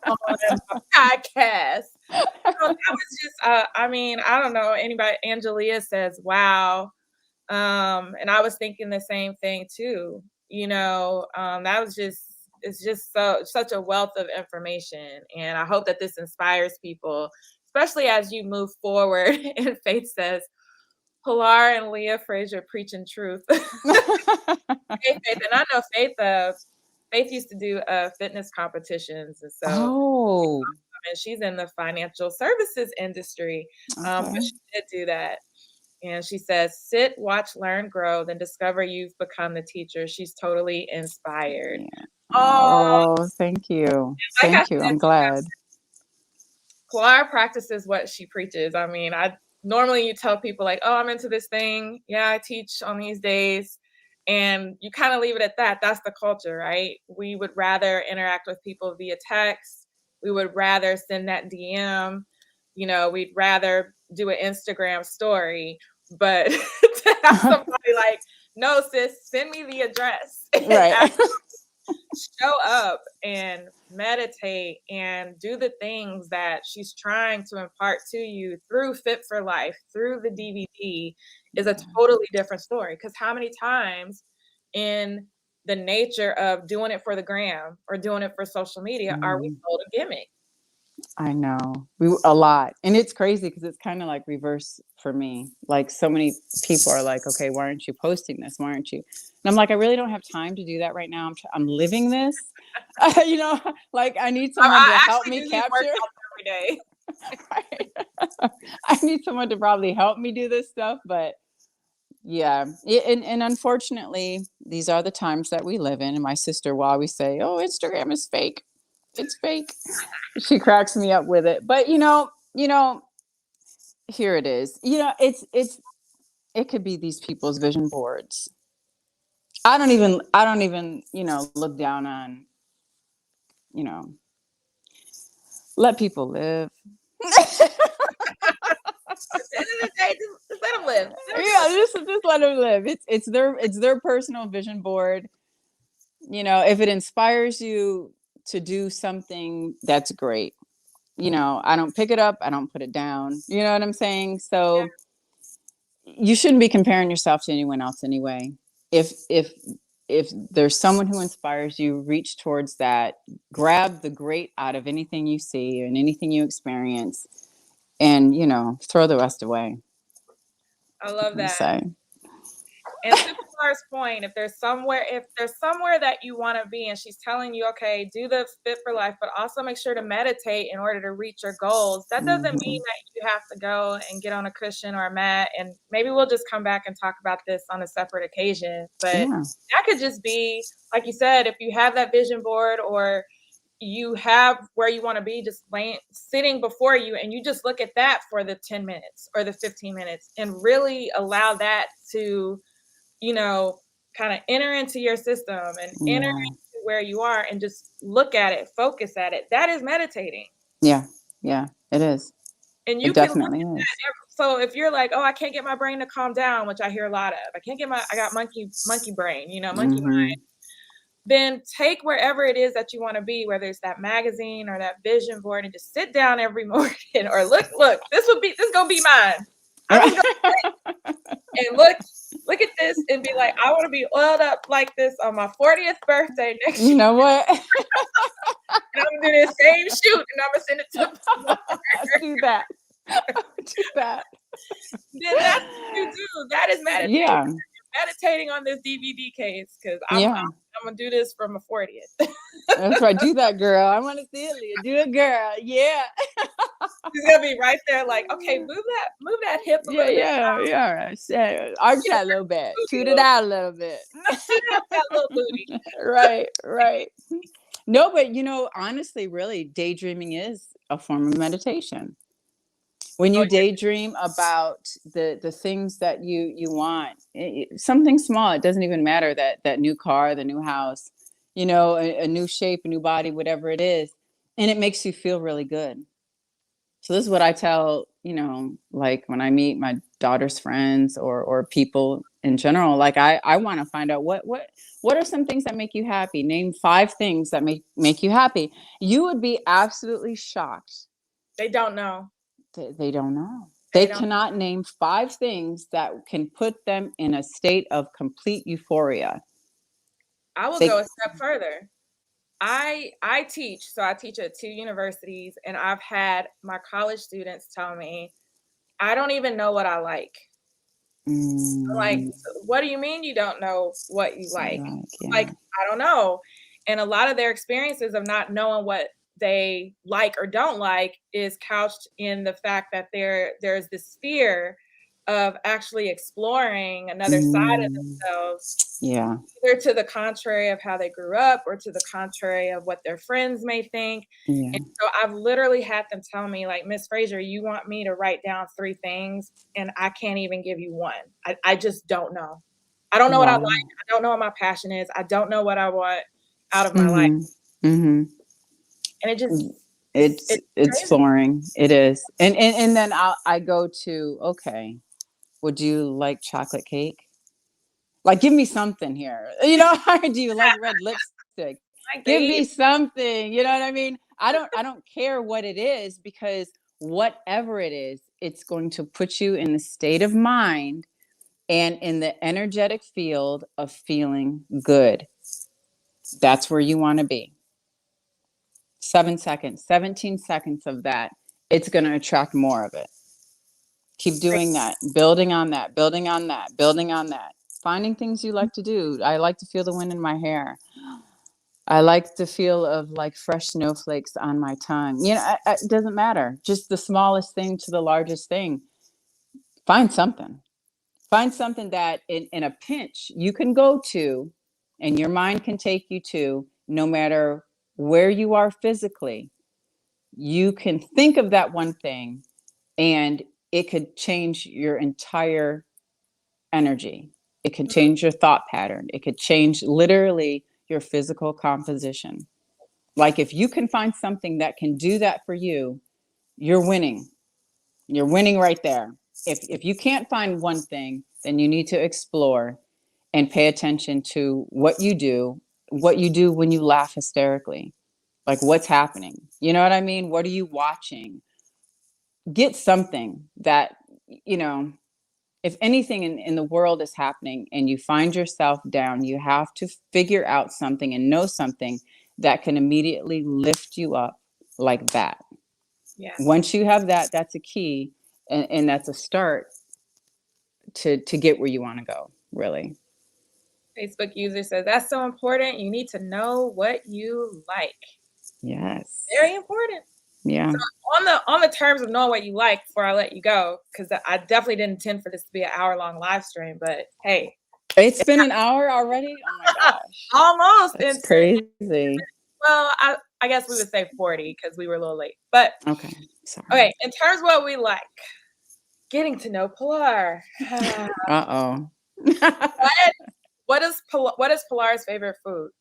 on my podcast. That was just, I mean, I don't know anybody. Angelia says, "Wow," and I was thinking the same thing too. That was just, it's just such a wealth of information, and I hope that this inspires people, especially as you move forward. And Faith says, "Pilar and Leah Frazier preaching truth." Hey, Faith, and I know Faith. Faith used to do fitness competitions, and so Oh, and she's in the financial services industry. But okay. she did do that. And she says, sit, watch, learn, grow, then discover you've become the teacher. She's totally inspired. Yeah. Oh, Oh, thank you. like I Thank you. said, I'm glad. Pilar practices what she preaches. I mean, I normally you tell people like, oh, I'm into this thing. Yeah, I teach on these days. And you kind of leave it at that. That's the culture, right? We would rather interact with people via text. We would rather send that DM. We'd rather do an Instagram story. But to have somebody like, no, sis, send me the address and Right. show up and meditate and do the things that she's trying to impart to you through Fit4Life, through the DVD, is a totally different story. Because how many times in the nature of doing it for the gram or doing it for social media are we sold a gimmick? I know. A lot. And it's crazy because it's kind of like reverse for me. Like so many people are like, okay, why aren't you posting this? Why aren't you? And I'm like, I really don't have time to do that right now. I'm living this. Like I need someone to I help actually me do these capture. workouts every day. Right. I need someone to probably help me do this stuff. But yeah. And unfortunately, these are the times that we live in. And my sister will always say, oh, Instagram is fake. It's fake. She cracks me up with it. But here it is. It could be these people's vision boards. I don't even look down on, you know, let people live. At the end of the day, just let them live. Yeah, just let them live. It's their personal vision board. If it inspires you to do something, that's great. I don't pick it up, I don't put it down. You know what I'm saying? So you shouldn't be comparing yourself to anyone else anyway. If there's someone who inspires you, reach towards that, grab the great out of anything you see and anything you experience, and throw the rest away. I love I that. say. And to Pilar's point, if there's somewhere that you want to be, and she's telling you, okay, do the Fit for Life, but also make sure to meditate in order to reach your goals. That doesn't mean that you have to go and get on a cushion or a mat. And maybe we'll just come back and talk about this on a separate occasion. But that could just be, like you said, if you have that vision board, or you have where you want to be just sitting before you, and you just look at that for the 10 minutes or the 15 minutes and really allow that to kind of enter into your system and enter into where you are, and just look at it, focus at it. That is meditating. Yeah, it is. And you It definitely can look at is. that. So if you're like, oh, I can't get my brain to calm down, which I hear a lot of, I got monkey brain, monkey mind. Then take wherever it is that you want to be, whether it's that magazine or that vision board, and just sit down every morning or look, this gonna be mine. I'm just gonna and look at this and be like, I want to be oiled up like this on my 40th birthday next year. You know what? And I'm gonna do the same shoot, and I'm gonna send it to do that. Do that. Then that's what you do. That is meditating. Yeah. You're meditating on this DVD case, because I'm gonna do this for my 40th. That's right. Do that, girl. I want to see it, Leah. Do it, girl. Yeah. She's gonna be right there, like, okay, move that hip a little bit. Yeah. Arch that a little bit. Toot it out a little bit. Toot out that little booty. Right. No, but honestly, really, daydreaming is a form of meditation. When you daydream about the things that you want, something small, it doesn't even matter, that new car, the new house, a new shape, a new body, whatever it is, and it makes you feel really good. So this is what I tell, like when I meet my daughter's friends or people in general, like I want to find out what are some things that make you happy. Name 5 things that make you happy. You would be absolutely shocked. They don't know. They don't know. They cannot name 5 things that can put them in a state of complete euphoria. I will go a step further. I teach, so I teach at 2 universities, and I've had my college students tell me, I don't even know what I like. I'm like, what do you mean you don't know what you like? Like, I don't know. And a lot of their experiences of not knowing what they like or don't like is couched in the fact that there's this fear of actually exploring another side of themselves. Yeah. Either to the contrary of how they grew up, or to the contrary of what their friends may think. Yeah. And so I've literally had them tell me, like, Miss Frazier, you want me to write down 3 things, and I can't even give you one. I just don't know. I don't know what I like. I don't know what my passion is. I don't know what I want out of my life. And it just it's flooring. It is. And then I go to, okay, would you like chocolate cake? Like, give me something here. Do you like red lipstick? Give me something. You know what I mean? I don't care what it is, because whatever it is, it's going to put you in the state of mind and in the energetic field of feeling good. That's where you want to be. 7 seconds, 17 seconds of that, it's going to attract more of it. Keep doing that, building on that, building on that, building on that. Finding things you like to do. I like to feel the wind in my hair. I like the feel of like fresh snowflakes on my tongue. It doesn't matter. Just the smallest thing to the largest thing. Find something. Find something that in a pinch you can go to, and your mind can take you to, no matter where you are physically. You can think of that one thing, and it could change your entire energy. It could change your thought pattern. It could change literally your physical composition. Like, if you can find something that can do that for you, you're winning. You're winning right there. If you can't find one thing, then you need to explore and pay attention to what you do when you laugh hysterically. Like, what's happening? You know what I mean? What are you watching? Get something that, you know, if anything in the world is happening and you find yourself down, you have to figure out something and know something that can immediately lift you up like that. Yeah. Once you have that, that's a key, and that's a start to get where you want to go, really. Facebook user says that's so important. You need to know what you like. Yes. Very important. Yeah. So on the terms of knowing what you like, before I let you go, because I definitely didn't intend for this to be an hour-long live stream, but hey, It's been an hour already? Oh my gosh. almost That's in crazy. well, I guess we would say 40 because we were a little late. But Okay. Sorry. okay, in terms of what we like, getting to know Pilar. Uh-oh. What is Pilar's favorite food?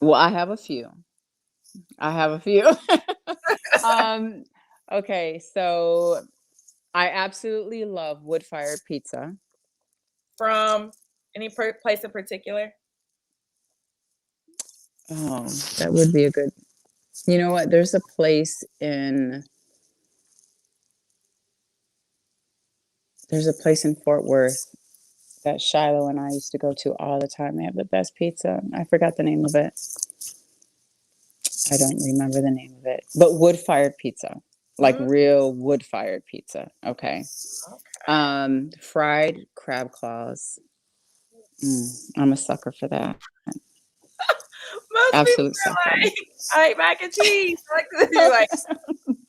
Well, I have a few. Um, okay, so I absolutely love wood-fired pizza. From any place in particular? Oh, that would be a good. You know what? There's a place in Fort Worth that Shiloh and I used to go to all the time. They have the best pizza. I forgot the name of it. I don't remember the name of it. But wood-fired pizza. Like real wood-fired pizza. Okay. Fried crab claws. I'm a sucker for that. Most people Absolute sucker. are like, I like mac and cheese.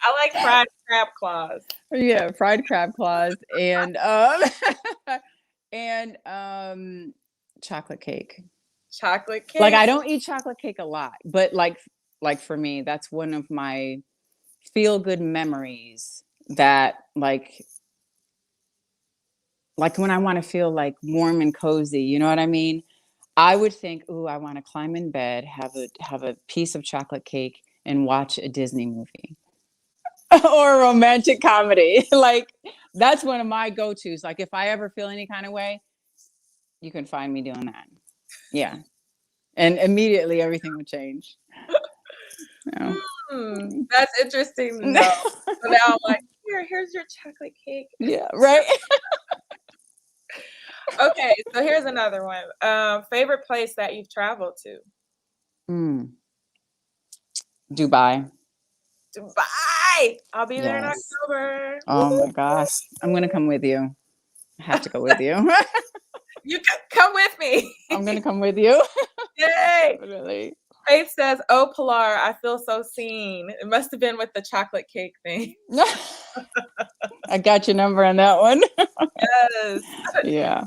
I like fried crab claws. Yeah, fried crab claws and and chocolate cake. Chocolate cake. Like, I don't eat chocolate cake a lot, but like for me, that's one of my feel good memories that like when I want to feel like warm and cozy, you know what I mean? I would think, "Ooh, I want to climb in bed, have a piece of chocolate cake and watch a Disney movie." Or a romantic comedy. Like, that's one of my go-tos. Like, if I ever feel any kind of way, you can find me doing that. Yeah. And immediately everything would change. Yeah. That's interesting to know. So now I'm like, here's your chocolate cake. Yeah, right. Okay, so here's another one. Favorite place that you've traveled to? Dubai. Dubai. I'll be there in Yes. October. Oh my gosh. I'm gonna come with you. I have to go with you. You come with me. I'm gonna come with you. Yay. Definitely. Faith says, "Oh, Pilar, I feel so seen." It must have been with the chocolate cake thing. I got your number on that one. Yes. Yeah.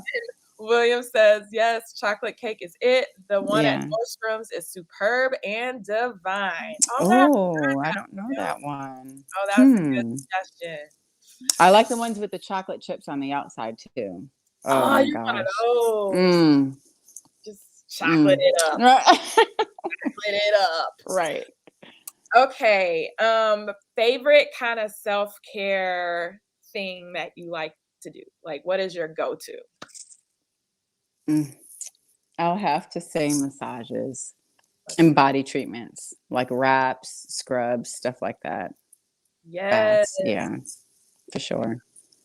William says, "Yes, chocolate cake is it. The one at Yeah. Nordstrom's is superb and divine." Oh, I don't know that one. Oh, that was a good suggestion. I like the ones with the chocolate chips on the outside too. Oh Oh, my you're one of gosh. those. Just chocolate it up. Right. Chocolate it up. Right. Okay. Favorite kind of self-care thing that you like to do? Like, what is your go-to? I'll have to say massages and body treatments, like wraps, scrubs, stuff like that. Yes. Baths. Yeah, for sure.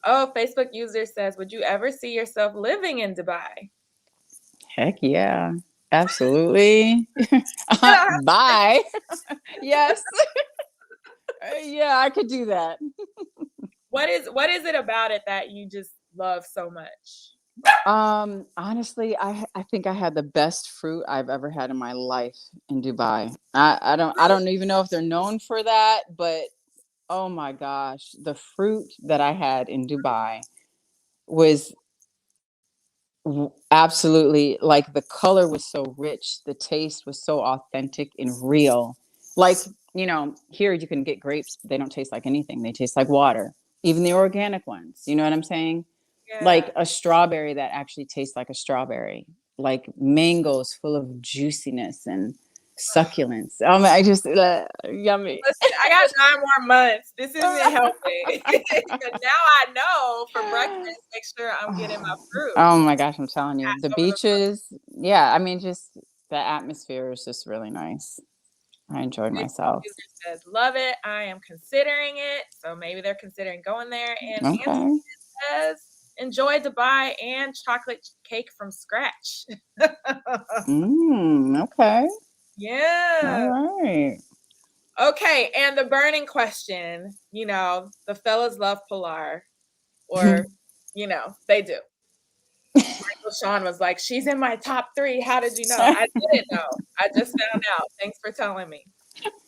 Oh, Facebook user says, "Would you ever see yourself living in Dubai?" Heck yeah. Absolutely. Bye. Yes. Yeah, I could do that. What is it about it that you just love so much? Honestly, I think I had the best fruit I've ever had in my life in Dubai. I don't even know if they're known for that, but oh my gosh, the fruit that I had in Dubai was absolutely, like, the color was so rich, the taste was so authentic and real. Like, here you can get grapes, but they don't taste like anything. They taste like water. Even the organic ones, you know what I'm saying? Yeah. Like a strawberry that actually tastes like a strawberry, like mangoes full of juiciness and succulence. I just yummy. Listen, I got 9 more months. This isn't helping. Now I know for breakfast, make sure I'm getting my fruit. Oh my gosh, I'm telling you, the Over the beaches. Yeah, I mean, just The atmosphere is just really nice. I enjoyed Big myself. user says, love it. I am considering it. So maybe they're considering going there. And Anthony Okay. says, enjoy Dubai and chocolate cake from scratch. Okay. Yeah. All right. Okay. And the burning question, the fellas love Pilar, or, they do. Michael Sean was like, she's in my top 3. How did you know? I didn't know. I just found out. Thanks for telling me.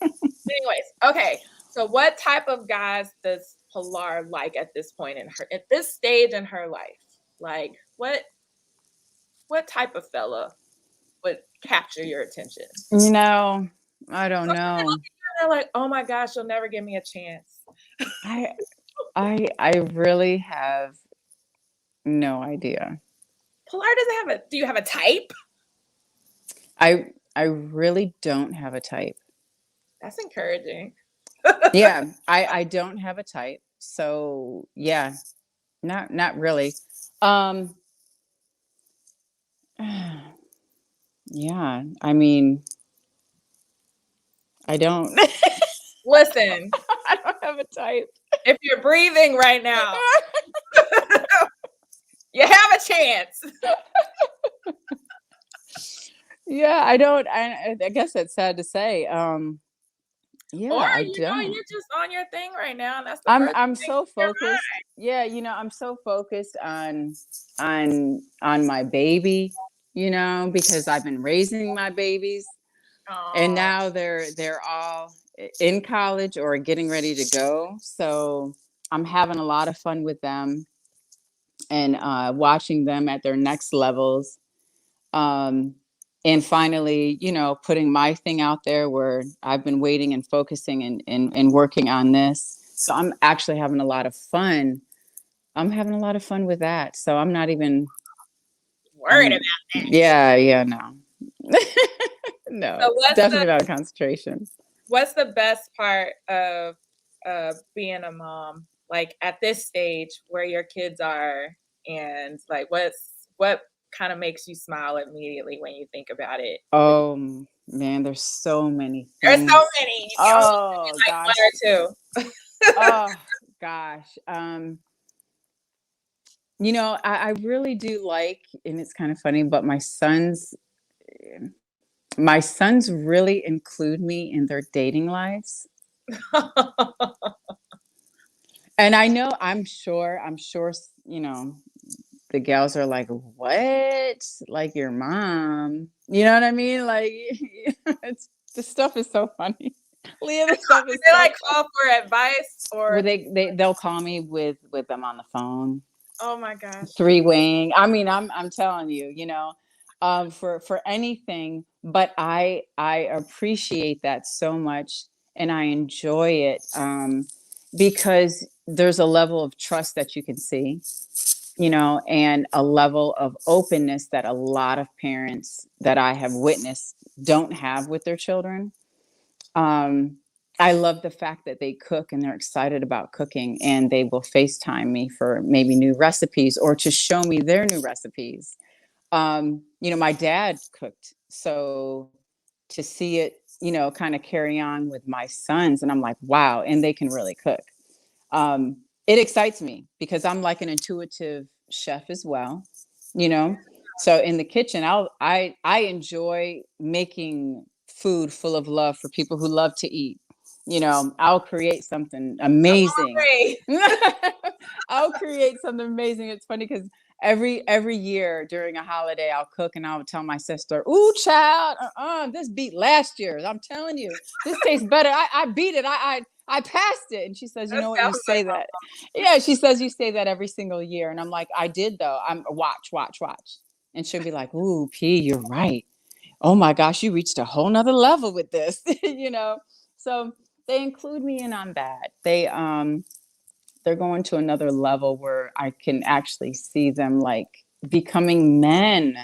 Anyways, okay. So what type of guys does Pilar like at this point at this stage in her life? Like what type of fella would capture your attention? I don't know. They're like, oh my gosh, you'll never give me a chance. I I really have no idea. Pilar doesn't have do you have a type? I really don't have a type. That's encouraging. Yeah, I don't have a type. So, yeah, not really. Um yeah, I mean, I don't Listen, I don't have a type. if you're breathing right now, you have a chance. Yeah, I don't I guess that's sad to say. Yeah, Or, I don't. you're just on your thing right now, and that's the first I'm thing so in your focused. Yeah, I'm so focused on my baby, because I've been raising my babies, and mind. now they're all in college or getting ready to go. So I'm having a lot of fun with them, and watching them at their next levels. Um, and finally, putting my thing out there where I've been waiting and focusing and working on this. So I'm actually having a lot of fun. I'm having a lot of fun with that. So I'm not even, Worried about that. yeah, no. No, So it's definitely not a concentration. what's the best part of being a mom? Like at this stage where your kids are, and like what kind of makes you smile immediately when you think about it? Oh man, there's so many There's things. so many. You can only Oh like gosh. 1 or 2. Oh gosh. I really do like, and it's kind of funny, but my sons really include me in their dating lives. And I'm sure, the gals are like, what? Like your mom? You know what I mean? Like, the stuff is so funny. Leah, the stuff Do is they so like funny. call for advice Well, or? they'll call me with them on the phone. Oh my gosh. Three-wing. I mean, I'm telling you, for anything, but I appreciate that so much, and I enjoy it, because there's a level of trust that you can see, and a level of openness that a lot of parents that I have witnessed don't have with their children. um, I love the fact that they cook and they're excited about cooking, and they will FaceTime me for maybe new recipes or to show me their new recipes. My dad cooked. So to see it, kind of carry on with my sons, and I'm like, wow, and they can really cook. It excites me because I'm like an intuitive chef as well, you know. So in the kitchen, I enjoy making food full of love for people who love to eat. I'll create something amazing. Hungry. I'll create something amazing. It's funny because every year during a holiday, I'll cook and I'll tell my sister, "Ooh, child, this beat last year. I'm telling you, this tastes better. I beat it. I passed it." And she says, "You That know what? You sounds like say that." Yeah, she says you say that every single year, and I'm like, "I did though. I'm watch, watch, watch." And she'll be like, "Ooh, P, you're right. Oh my gosh, you reached a whole nother level with this." So they include me in on that. They're going to another level where I can actually see them like becoming men.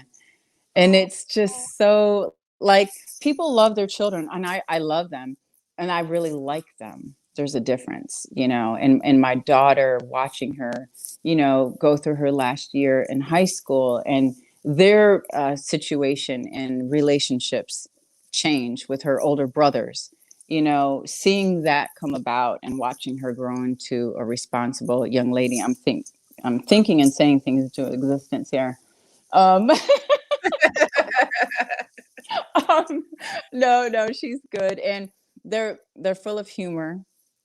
And it's just so like people love their children, and I love them, and I really like them. There's a difference, and my daughter, watching her, go through her last year in high school and their situation and relationships change with her older brothers. Seeing that come about and watching her grow into a responsible young lady. I'm thinking and saying things into existence here. Um, um, no, she's good, and they're full of humor.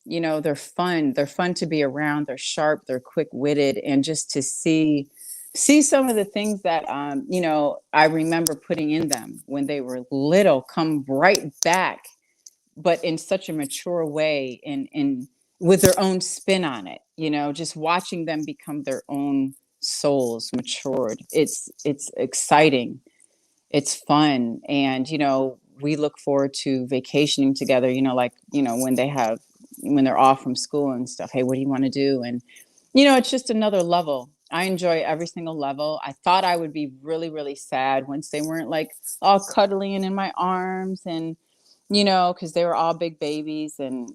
They're fun. They're fun to be around. They're sharp. They're quick witted, and just to see some of the things that I remember putting in them when they were little come right back, but in such a mature way, and with their own spin on it. Just watching them become their own souls matured. It's exciting, it's fun, and we look forward to vacationing together, like when they're off from school and stuff. Hey, what do you want to do? And it's just another level. I enjoy every single level. I thought I would be really, really sad once they weren't like all cuddly and in my arms, and because they were all big babies, and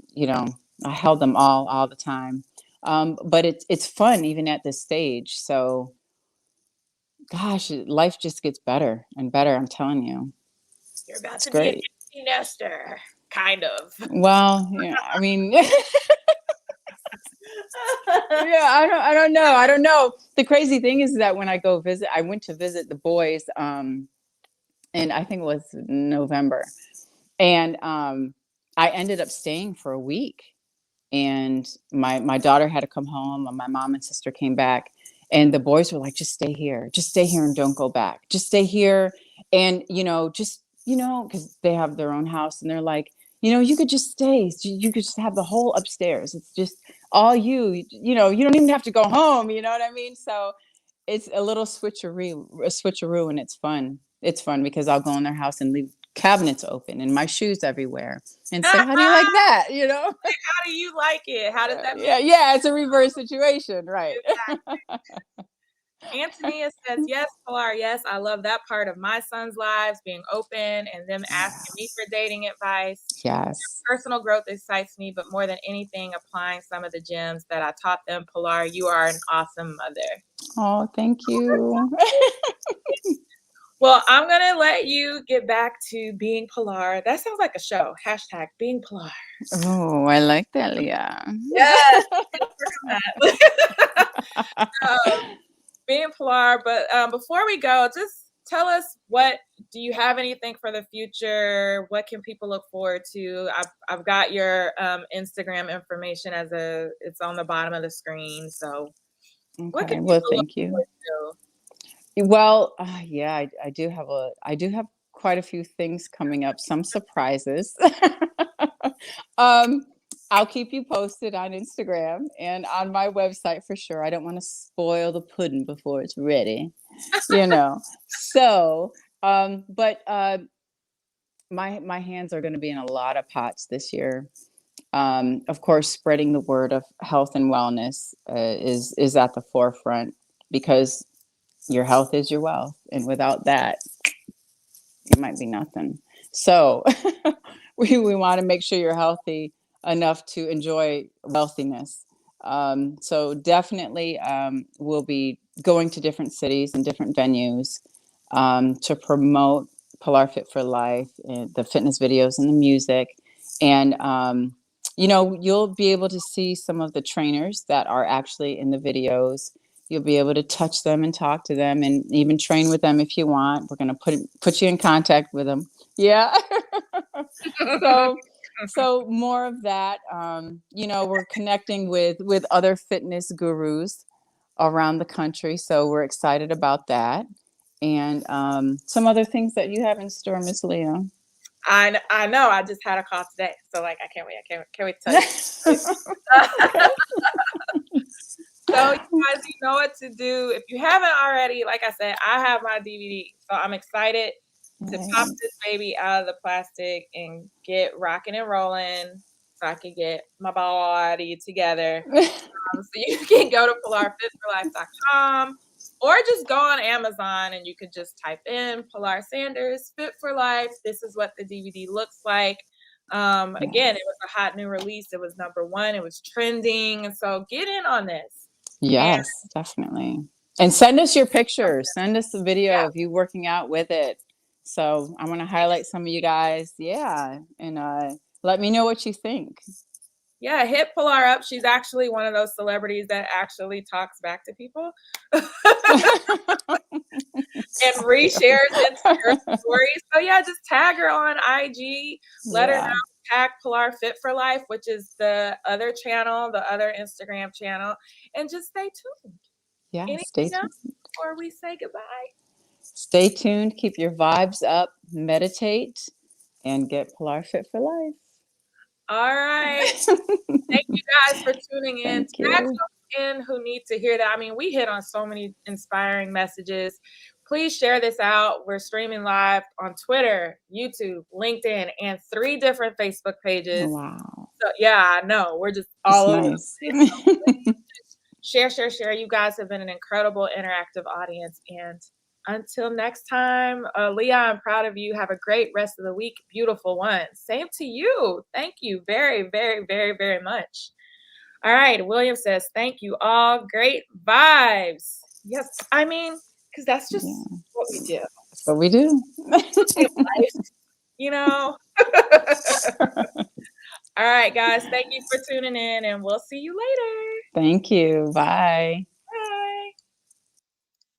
I held them all the time. But it's fun even at this stage. So gosh, life just gets better and better, I'm telling you. You're about It's to be an great. empty nester, kind of. Well, yeah, I mean, yeah, I don't know. The crazy thing is that when I went to visit the boys, and I think it was November, and I ended up staying for a week, and my daughter had to come home, and my mom and sister came back, and the boys were like, just stay here and don't go back, just stay here. And just because they have their own house, and they're like, you could just stay, you could just have the whole upstairs, it's just all you don't even have to go home, you know what I mean? So it's a little switcheroo, and it's fun because I'll go in their house and leave cabinets open and my shoes everywhere and say, how do you like How that? do you like it? How does that make Yeah, it's a reverse situation, right? you? Antonia says, yes, Pilar, yes, I love that part of my son's lives, being open and them asking me for dating advice. Yes. Personal growth excites me, but more than anything, applying some of the gems that I taught them. Pilar, you are an awesome mother. Oh, thank you. Well, I'm going to let you get back to being Pilar. That sounds like a show. Hashtag being Pilar. Oh, I like that, Leah. Yes. Being Pilar. But before we go, just tell us, what do you have anything for the future? What can people look forward to? I've got your Instagram information it's on the bottom of the screen. So what can Okay, well, people look thank you. forward to? Well, yeah, I do have quite a few things coming up, some surprises. um, I'll keep you posted on Instagram and on my website for sure. I don't want to spoil the pudding before it's ready, you know. So, but my hands are going to be in a lot of pots this year. Of course, spreading the word of health and wellness is at the forefront, because your health is your wealth, and without that, it might be nothing. So we want to make sure you're healthy enough to enjoy wealthiness. So definitely, we'll be going to different cities and different venues to promote Pilar Fit4Life, and the fitness videos and the music. And you'll be able to see some of the trainers that are actually in the videos. You'll be able to touch them and talk to them and even train with them if you want. We're going to put you in contact with them. Yeah. so so more of that. We're connecting with other fitness gurus around the country, so we're excited about that. And some other things that you have in store, Miss Leah. I know. I just had a call today, so like I can't wait. I can't wait to tell you. Okay. So you guys, you know what to do. If you haven't already, like I said, I have my DVD, so I'm excited to pop Right. this baby out of the plastic and get rocking and rolling, so I can get my body together. So you can go to PilarFit4Life.com, or just go on Amazon and you could just type in Pilar Sanders Fit for Life. This is what the DVD looks like. Again, it Yes. was a hot new release. It was number one. It was trending. So get in on this. And Yes, definitely. And send us your pictures. Send us a video Yeah. of you working out with it. So I want to highlight some of you guys. Yeah. And let me know what you think. Yeah, hit Pilar up. She's actually one of those celebrities that actually talks back to people and reshares Instagram stories. So yeah, just tag her on IG. Let her know. Yeah. Tag Pilar Fit4Life, which is the other channel, the other Instagram channel, and just stay tuned. Yeah. Stay Anything else tuned. before we say goodbye? Stay tuned. Keep your vibes up. Meditate and get Pilar Fit for Life. All right. Thank you guys for tuning in. Thank Tag you. someone in who need to hear that. I mean, we hit on so many inspiring messages. Please share this out. We're streaming live on Twitter, YouTube, LinkedIn, and 3 different Facebook pages. Wow. So yeah, I know. We're just It's all over the nice. place. So share, share, share. You guys have been an incredible interactive audience. And until next time, Leah, I'm proud of you. Have a great rest of the week. Beautiful one. Same to you. Thank you very, very, very, very much. All right. William says, thank you all. Great vibes. Yes. I mean, because that's just what we do. That's what we do. You know? All right, guys. Thank you for tuning in, and we'll see you later. Thank you. Bye.